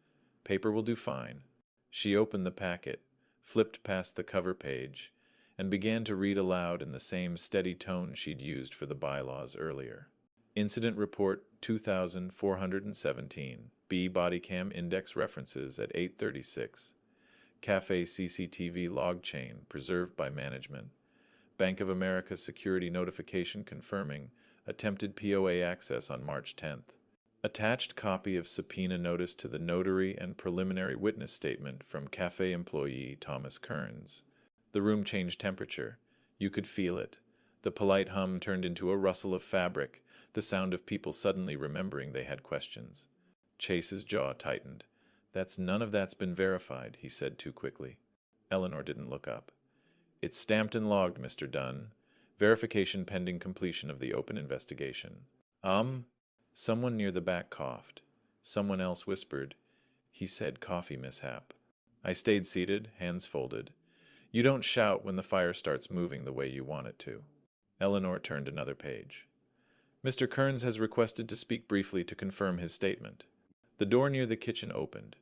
Paper will do fine. She opened the packet, flipped past the cover page, and began to read aloud in the same steady tone she'd used for the bylaws earlier. Incident Report 2417. B Bodycam Index References at 8:36. Cafe CCTV log chain preserved by management. Bank of America security notification confirming attempted POA access on March 10th. Attached copy of subpoena notice to the notary and preliminary witness statement from cafe employee Thomas Kearns. The room changed temperature. You could feel it. The polite hum turned into a rustle of fabric, the sound of people suddenly remembering they had questions. Chase's jaw tightened. None of that's been verified, he said too quickly. Eleanor didn't look up. It's stamped and logged, Mr. Dunn. Verification pending completion of the open investigation. Someone near the back coughed. Someone else whispered. He said coffee mishap. I stayed seated, hands folded. You don't shout when the fire starts moving the way you want it to. Eleanor turned another page. Mr. Kearns has requested to speak briefly to confirm his statement. The door near the kitchen opened.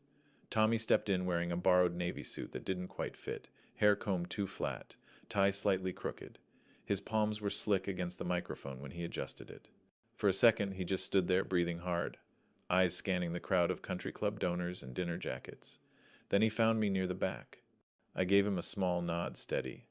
Tommy stepped in wearing a borrowed navy suit that didn't quite fit, hair combed too flat, tie slightly crooked. His palms were slick against the microphone when he adjusted it. For a second, he just stood there breathing hard, eyes scanning the crowd of country club donors and dinner jackets. Then he found me near the back. I gave him a small nod, steady,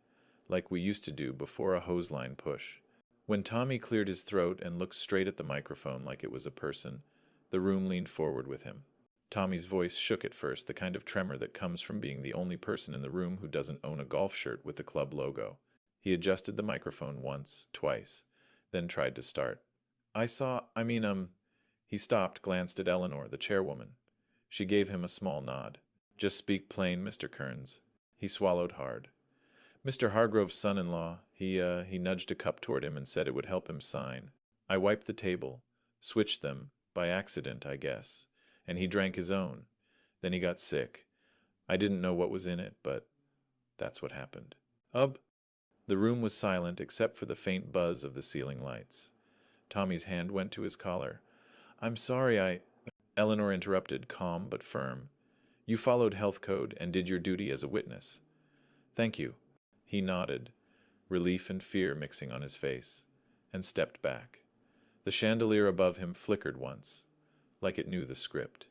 like we used to do before a hoseline push. When Tommy cleared his throat and looked straight at the microphone like it was a person, the room leaned forward with him. Tommy's voice shook at first, the kind of tremor that comes from being the only person in the room who doesn't own a golf shirt with the club logo. He adjusted the microphone once, twice, then tried to start. He stopped, glanced at Eleanor, the chairwoman. She gave him a small nod. Just speak plain, Mr. Kearns. He swallowed hard. Mr. Hargrove's son-in-law, he nudged a cup toward him and said it would help him sign. I wiped the table, switched them, by accident, I guess, and he drank his own. Then he got sick. I didn't know what was in it, but that's what happened. The room was silent except for the faint buzz of the ceiling lights. Tommy's hand went to his collar. I'm sorry, Eleanor interrupted, calm but firm. You followed health code and did your duty as a witness. Thank you. He nodded, relief and fear mixing on his face, and stepped back. The chandelier above him flickered once, like it knew the script.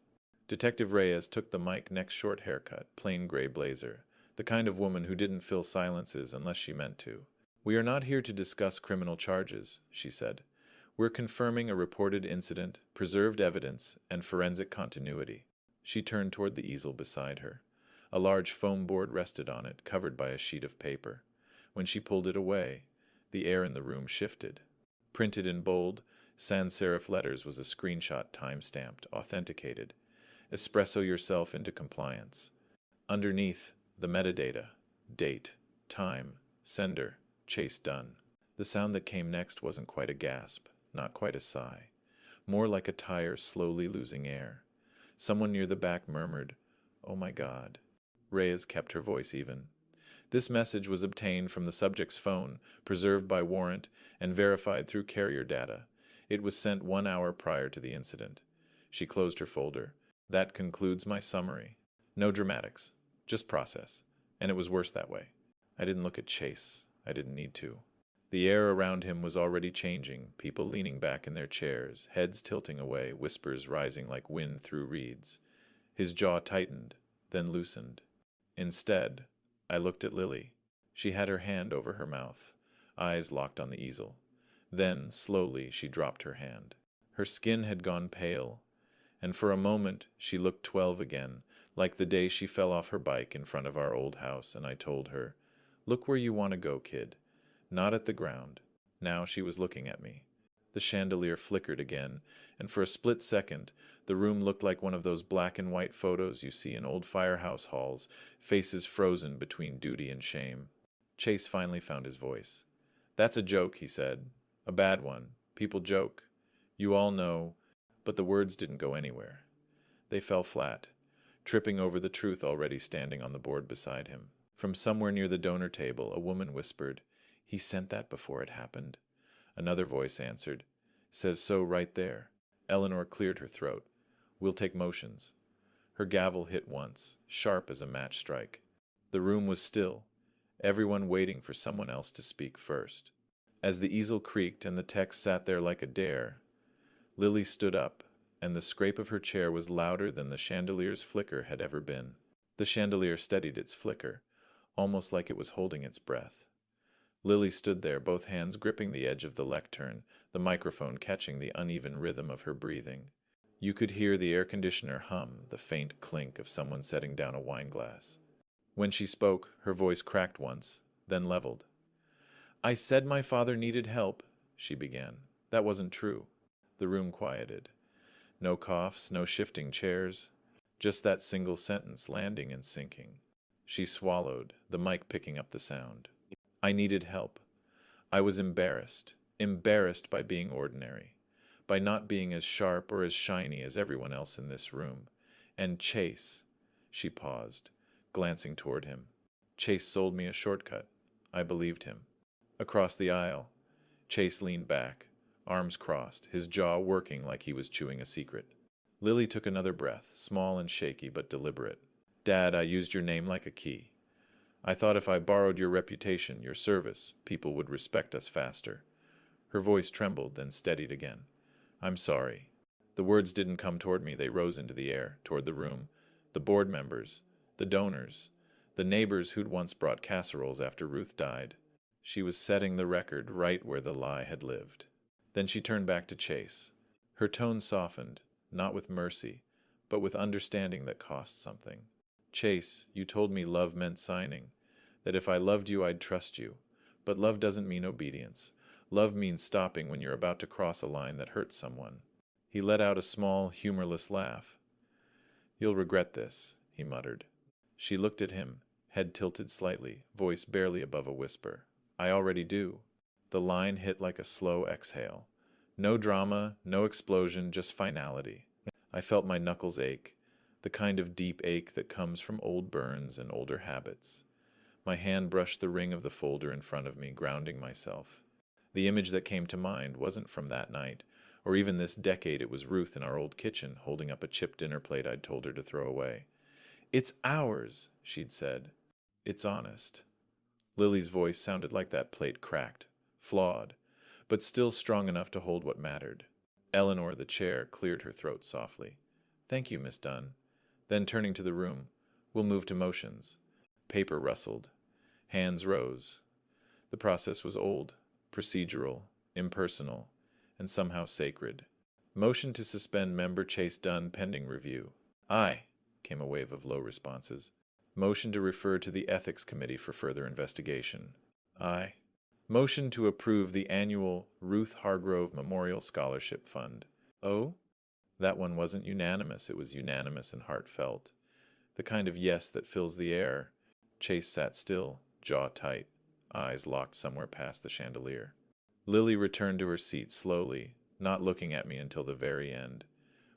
Detective Reyes took the mic, next short haircut, plain gray blazer, the kind of woman who didn't fill silences unless she meant to. We are not here to discuss criminal charges, she said. We're confirming a reported incident, preserved evidence, and forensic continuity. She turned toward the easel beside her. A large foam board rested on it, covered by a sheet of paper. When she pulled it away, the air in the room shifted. Printed in bold, sans serif letters was a screenshot time-stamped, authenticated. Espresso yourself into compliance. Underneath, the metadata. Date, time, sender, Chase Dunn. The sound that came next wasn't quite a gasp, not quite a sigh. More like a tire slowly losing air. Someone near the back murmured, "Oh my God." Reyes kept her voice even. This message was obtained from the subject's phone, preserved by warrant, and verified through carrier data. It was sent 1 hour prior to the incident. She closed her folder. That concludes my summary. No dramatics, just process. And it was worse that way. I didn't look at Chase. I didn't need to. The air around him was already changing, people leaning back in their chairs, heads tilting away, whispers rising like wind through reeds. His jaw tightened, then loosened. Instead, I looked at Lily. She had her hand over her mouth, eyes locked on the easel. Then, slowly, she dropped her hand. Her skin had gone pale, and for a moment she looked 12 again, like the day she fell off her bike in front of our old house, and I told her, "Look where you want to go, kid. Not at the ground." Now she was looking at me. The chandelier flickered again, and for a split second, the room looked like one of those black and white photos you see in old firehouse halls, faces frozen between duty and shame. Chase finally found his voice. "That's a joke," he said. "A bad one. People joke. You all know," but the words didn't go anywhere. They fell flat, tripping over the truth already standing on the board beside him. From somewhere near the donor table, a woman whispered, "He sent that before it happened." Another voice answered, "Says so right there." Eleanor cleared her throat. "We'll take motions." Her gavel hit once, sharp as a match strike. The room was still, everyone waiting for someone else to speak first. As the easel creaked and the text sat there like a dare, Lily stood up, and the scrape of her chair was louder than the chandelier's flicker had ever been. The chandelier steadied its flicker, almost like it was holding its breath. Lily stood there, both hands gripping the edge of the lectern, the microphone catching the uneven rhythm of her breathing. You could hear the air conditioner hum, the faint clink of someone setting down a wine glass. When she spoke, her voice cracked once, then leveled. "I said my father needed help," she began. "That wasn't true." The room quieted. No coughs, no shifting chairs, just that single sentence landing and sinking. She swallowed, the mic picking up the sound. "I needed help. I was embarrassed by being ordinary, by not being as sharp or as shiny as everyone else in this room. And Chase," she paused, glancing toward him. "Chase sold me a shortcut. I believed him." Across the aisle, Chase leaned back, arms crossed, his jaw working like he was chewing a secret. Lily took another breath, small and shaky but deliberate. "Dad, I used your name like a key. I thought if I borrowed your reputation, your service, people would respect us faster." Her voice trembled, then steadied again. "I'm sorry." The words didn't come toward me, they rose into the air, toward the room, the board members, the donors, the neighbors who'd once brought casseroles after Ruth died. She was setting the record right where the lie had lived. Then she turned back to Chase. Her tone softened, not with mercy, but with understanding that cost something. "Chase, you told me love meant signing, that if I loved you, I'd trust you. But love doesn't mean obedience. Love means stopping when you're about to cross a line that hurts someone." He let out a small, humorless laugh. "You'll regret this," he muttered. She looked at him, head tilted slightly, voice barely above a whisper. "I already do." The line hit like a slow exhale. No drama, no explosion, just finality. I felt my knuckles ache, the kind of deep ache that comes from old burns and older habits. My hand brushed the ring of the folder in front of me, grounding myself. The image that came to mind wasn't from that night, or even this decade. It was Ruth in our old kitchen, holding up a chipped dinner plate I'd told her to throw away. "It's ours," she'd said. "It's honest." Lily's voice sounded like that plate, cracked, flawed, but still strong enough to hold what mattered. Eleanor, the chair, cleared her throat softly. "Thank you, Miss Dunn." Then turning to the room, "We'll move to motions." Paper rustled. Hands rose. The process was old, procedural, impersonal, and somehow sacred. "Motion to suspend member Chase Dunn pending review." "Aye," came a wave of low responses. "Motion to refer to the Ethics Committee for further investigation." "Aye." "Motion to approve the annual Ruth Hargrove Memorial Scholarship Fund." "Oh?" That one wasn't unanimous, it was unanimous and heartfelt. The kind of yes that fills the air. Chase sat still, jaw tight, eyes locked somewhere past the chandelier. Lily returned to her seat slowly, not looking at me until the very end.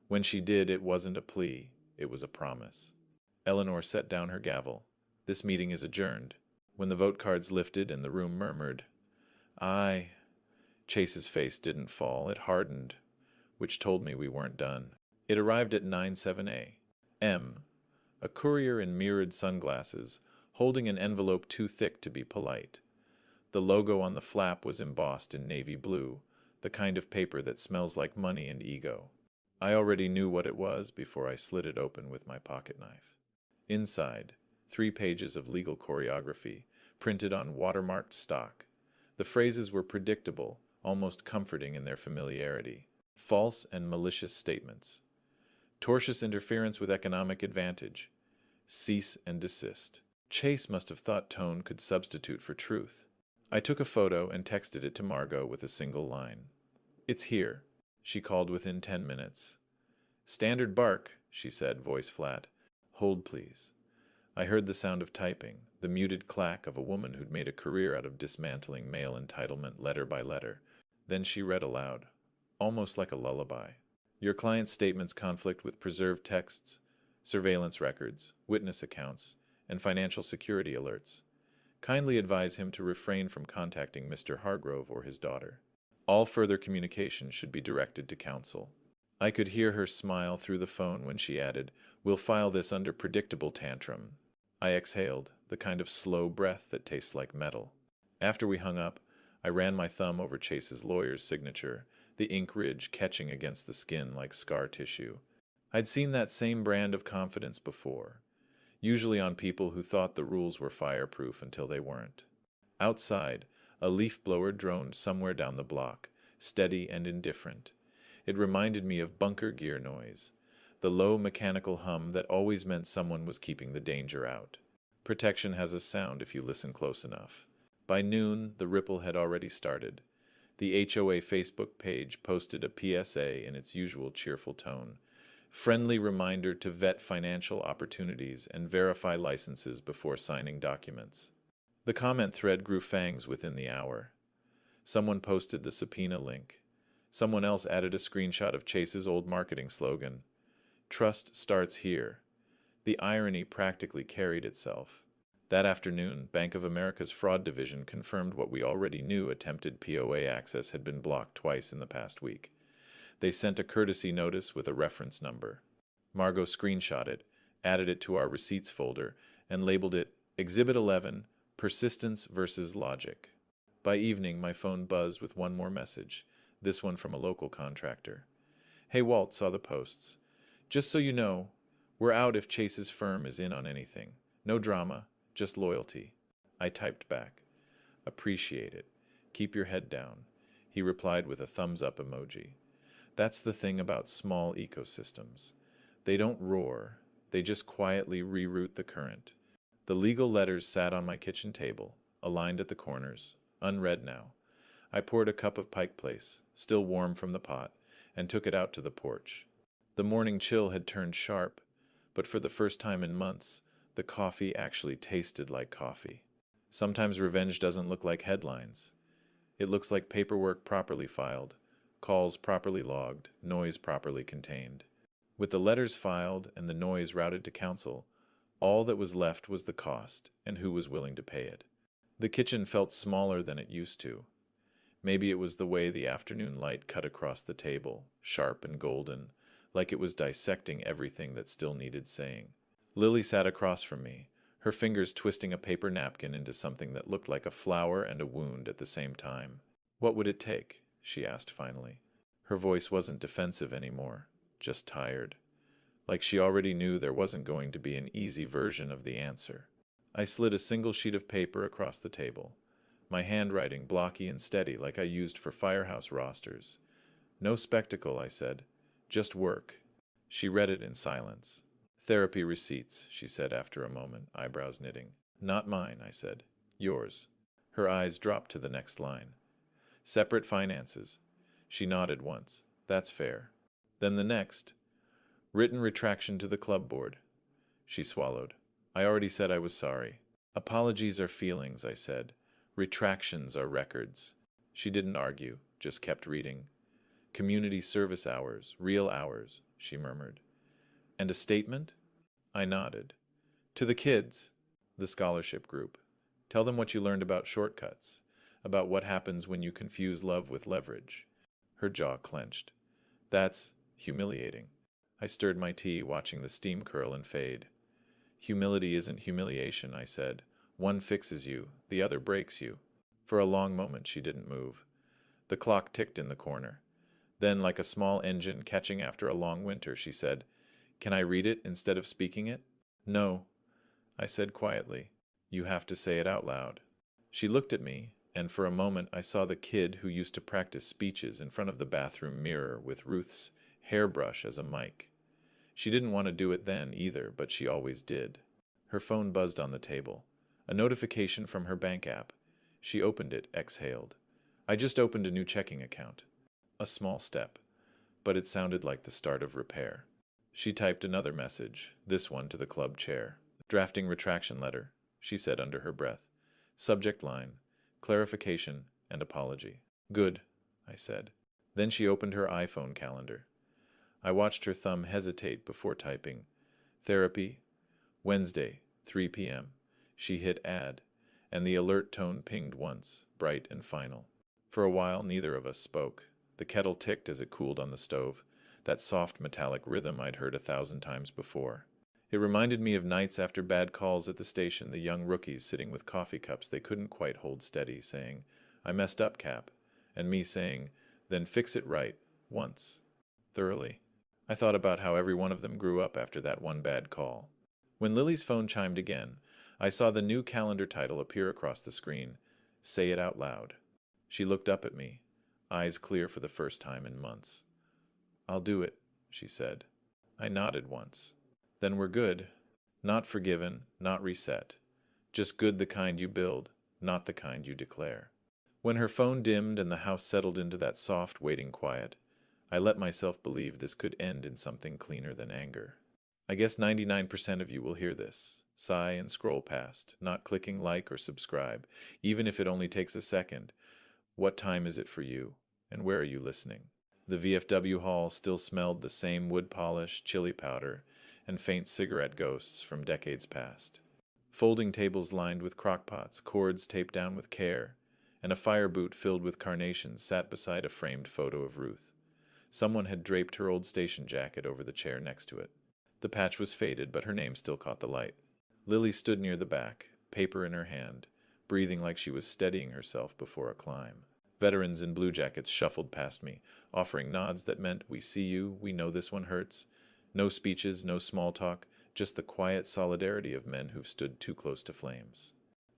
When she did, it wasn't a plea, it was a promise. Eleanor set down her gavel. "This meeting is adjourned." When the vote cards lifted and the room murmured, "Aye." Chase's face didn't fall, it hardened, which told me we weren't done. It arrived at 9/7 a.m. A courier in mirrored sunglasses, holding an envelope too thick to be polite. The logo on the flap was embossed in navy blue, the kind of paper that smells like money and ego. I already knew what it was before I slid it open with my pocket knife. Inside, 3 pages of legal choreography, printed on watermarked stock. The phrases were predictable, almost comforting in their familiarity. False and malicious statements. Tortious interference with economic advantage. Cease and desist. Chase must have thought tone could substitute for truth. I took a photo and texted it to Margot with a single line. "It's here," she called within 10 minutes. "Standard bark," she said, voice flat. "Hold, please." I heard the sound of typing, the muted clack of a woman who'd made a career out of dismantling male entitlement letter by letter. Then she read aloud, almost like a lullaby. "Your client's statements conflict with preserved texts, surveillance records, witness accounts, and financial security alerts. Kindly advise him to refrain from contacting Mr. Hargrove or his daughter. All further communication should be directed to counsel." I could hear her smile through the phone when she added, "We'll file this under predictable tantrum." I exhaled, the kind of slow breath that tastes like metal. After we hung up, I ran my thumb over Chase's lawyer's signature, the ink ridge catching against the skin like scar tissue. I'd seen that same brand of confidence before, usually on people who thought the rules were fireproof until they weren't. Outside, a leaf blower droned somewhere down the block, steady and indifferent. It reminded me of bunker gear noise, the low mechanical hum that always meant someone was keeping the danger out. Protection has a sound if you listen close enough. By noon, the ripple had already started. The HOA Facebook page posted a PSA in its usual cheerful tone. Friendly reminder to vet financial opportunities and verify licenses before signing documents. The comment thread grew fangs within the hour. Someone posted the subpoena link. Someone else added a screenshot of Chase's old marketing slogan, "Trust starts here." The irony practically carried itself. That afternoon, Bank of America's fraud division confirmed what we already knew: attempted POA access had been blocked twice in the past week. They sent a courtesy notice with a reference number. Margot screenshot it, added it to our receipts folder, and labeled it Exhibit 11, Persistence versus Logic. By evening, my phone buzzed with one more message, this one from a local contractor. "Hey, Walt, saw the posts. Just so you know, we're out if Chase's firm is in on anything. No drama, just loyalty." I typed back, "Appreciate it. Keep your head down." He replied with a thumbs-up emoji. That's the thing about small ecosystems. They don't roar. They just quietly reroute the current. The legal letters sat on my kitchen table, aligned at the corners, unread now. I poured a cup of Pike Place, still warm from the pot, and took it out to the porch. The morning chill had turned sharp, but for the first time in months, the coffee actually tasted like coffee. Sometimes revenge doesn't look like headlines. It looks like paperwork properly filed, calls properly logged, noise properly contained. With the letters filed and the noise routed to counsel, all that was left was the cost and who was willing to pay it. The kitchen felt smaller than it used to. Maybe it was the way the afternoon light cut across the table, sharp and golden, like it was dissecting everything that still needed saying. Lily sat across from me, her fingers twisting a paper napkin into something that looked like a flower and a wound at the same time. "What would it take?" she asked finally. Her voice wasn't defensive anymore, just tired. Like she already knew there wasn't going to be an easy version of the answer. I slid a single sheet of paper across the table, my handwriting blocky and steady like I used for firehouse rosters. "No spectacle," I said. "Just work." She read it in silence. "Therapy receipts," she said after a moment, eyebrows knitting. "Not mine," I said. "Yours." Her eyes dropped to the next line. "Separate finances." She nodded once. "That's fair." Then the next. "Written retraction to the club board." She swallowed. "I already said I was sorry." "Apologies are feelings," I said. "Retractions are records." She didn't argue, just kept reading. "Community service hours, real hours," she murmured. "And a statement?" I nodded. "To the kids." "The scholarship group. Tell them what you learned about shortcuts, about what happens when you confuse love with leverage." Her jaw clenched. "That's humiliating." I stirred my tea, watching the steam curl and fade. "Humility isn't humiliation," I said. "One fixes you, the other breaks you." For a long moment she didn't move. The clock ticked in the corner. Then, like a small engine catching after a long winter, she said, "Can I read it instead of speaking it?" "No," I said quietly. "You have to say it out loud." She looked at me, and for a moment I saw the kid who used to practice speeches in front of the bathroom mirror with Ruth's hairbrush as a mic. She didn't want to do it then either, but she always did. Her phone buzzed on the table. A notification from her bank app. She opened it, exhaled. I just opened a new checking account. A small step, but it sounded like the start of repair. She typed another message, this one to the club chair. "Drafting retraction letter," she said under her breath. Subject line, clarification and apology. "Good," I said. Then she opened her iPhone calendar. I watched her thumb hesitate before typing. Therapy, Wednesday, 3 p.m. She hit add, and the alert tone pinged once, bright and final. For a while, neither of us spoke. The kettle ticked as it cooled on the stove, that soft metallic rhythm I'd heard 1,000 times before. It reminded me of nights after bad calls at the station, the young rookies sitting with coffee cups they couldn't quite hold steady, saying, "I messed up, Cap," and me saying, "Then fix it right, once." Thoroughly. I thought about how every one of them grew up after that one bad call. When Lily's phone chimed again, I saw the new calendar title appear across the screen, "Say It Out Loud." She looked up at me, eyes clear for the first time in months. "I'll do it," she said. I nodded once. "Then we're good. Not forgiven, not reset. Just good, the kind you build, not the kind you declare." When her phone dimmed and the house settled into that soft, waiting quiet, I let myself believe this could end in something cleaner than anger. I guess 99% of you will hear this, sigh and scroll past, not clicking like or subscribe, even if it only takes a second. What time is it for you, and where are you listening? The VFW hall still smelled the same wood polish, chili powder, and faint cigarette ghosts from decades past. Folding tables lined with crockpots, cords taped down with care, and a fire boot filled with carnations sat beside a framed photo of Ruth. Someone had draped her old station jacket over the chair next to it. The patch was faded, but her name still caught the light. Lily stood near the back, paper in her hand, breathing like she was steadying herself before a climb. Veterans in blue jackets shuffled past me, offering nods that meant, "We see you, we know this one hurts." No speeches, no small talk, just the quiet solidarity of men who've stood too close to flames.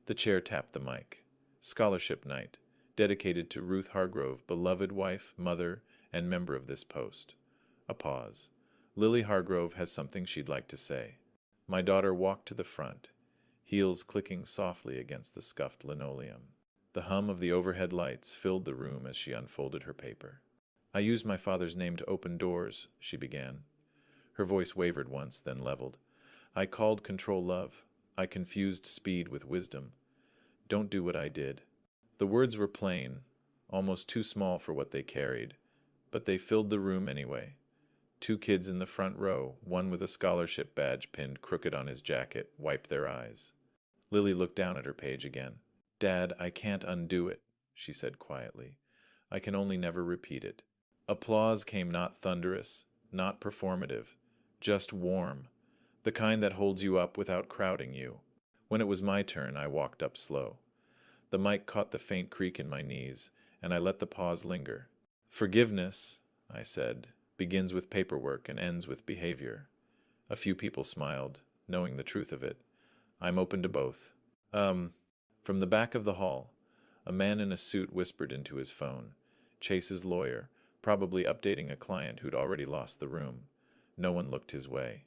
The chair tapped the mic. Scholarship night, dedicated to Ruth Hargrove, beloved wife, mother, and member of this post. A pause. Lily Hargrove has something she'd like to say. My daughter walked to the front, heels clicking softly against the scuffed linoleum. The hum of the overhead lights filled the room as she unfolded her paper. "I used my father's name to open doors," she began. Her voice wavered once, then leveled. "I called control love. I confused speed with wisdom. Don't do what I did." The words were plain, almost too small for what they carried, but they filled the room anyway. Two kids in the front row, one with a scholarship badge pinned crooked on his jacket, wiped their eyes. Lily looked down at her page again. "Dad, I can't undo it," she said quietly. "I can only never repeat it." Applause came not thunderous, not performative, just warm, the kind that holds you up without crowding you. When it was my turn, I walked up slow. The mic caught the faint creak in my knees, and I let the pause linger. "Forgiveness," I said, "begins with paperwork and ends with behavior." A few people smiled, knowing the truth of it. "I'm open to both." From the back of the hall, a man in a suit whispered into his phone. Chase's lawyer, probably updating a client who'd already lost the room. No one looked his way.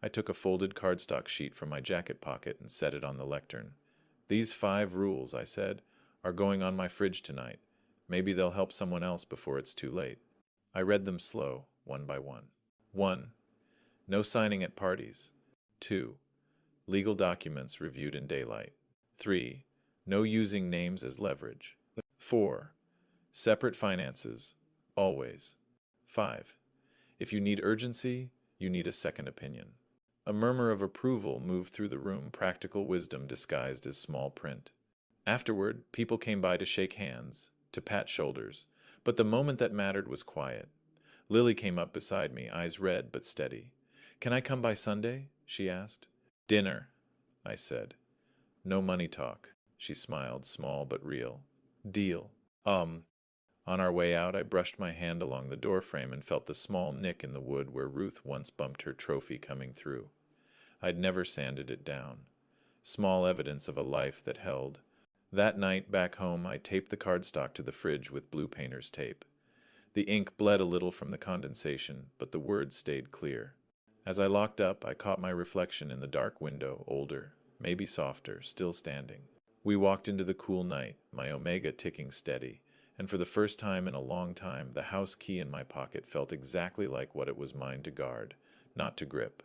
I took a folded cardstock sheet from my jacket pocket and set it on the lectern. "These 5 rules," I said, "are going on my fridge tonight. Maybe they'll help someone else before it's too late." I read them slow, one by one. 1. No signing at parties. 2. Legal documents reviewed in daylight. 3. No using names as leverage. 4. Separate finances, always. 5. If you need urgency, you need a second opinion. A murmur of approval moved through the room, practical wisdom disguised as small print. Afterward, people came by to shake hands, to pat shoulders, but the moment that mattered was quiet. Lily came up beside me, eyes red but steady. "Can I come by Sunday?" she asked. "Dinner," I said. "No money talk." She smiled, small but real. Deal. On our way out, I brushed my hand along the doorframe and felt the small nick in the wood where Ruth once bumped her trophy coming through. I'd never sanded it down. Small evidence of a life that held. That night, back home, I taped the cardstock to the fridge with blue painter's tape. The ink bled a little from the condensation, but the words stayed clear. As I locked up, I caught my reflection in the dark window, older, maybe softer, still standing. We walked into the cool night, my omega ticking steady, and for the first time in a long time, the house key in my pocket felt exactly like what it was mine to guard, not to grip.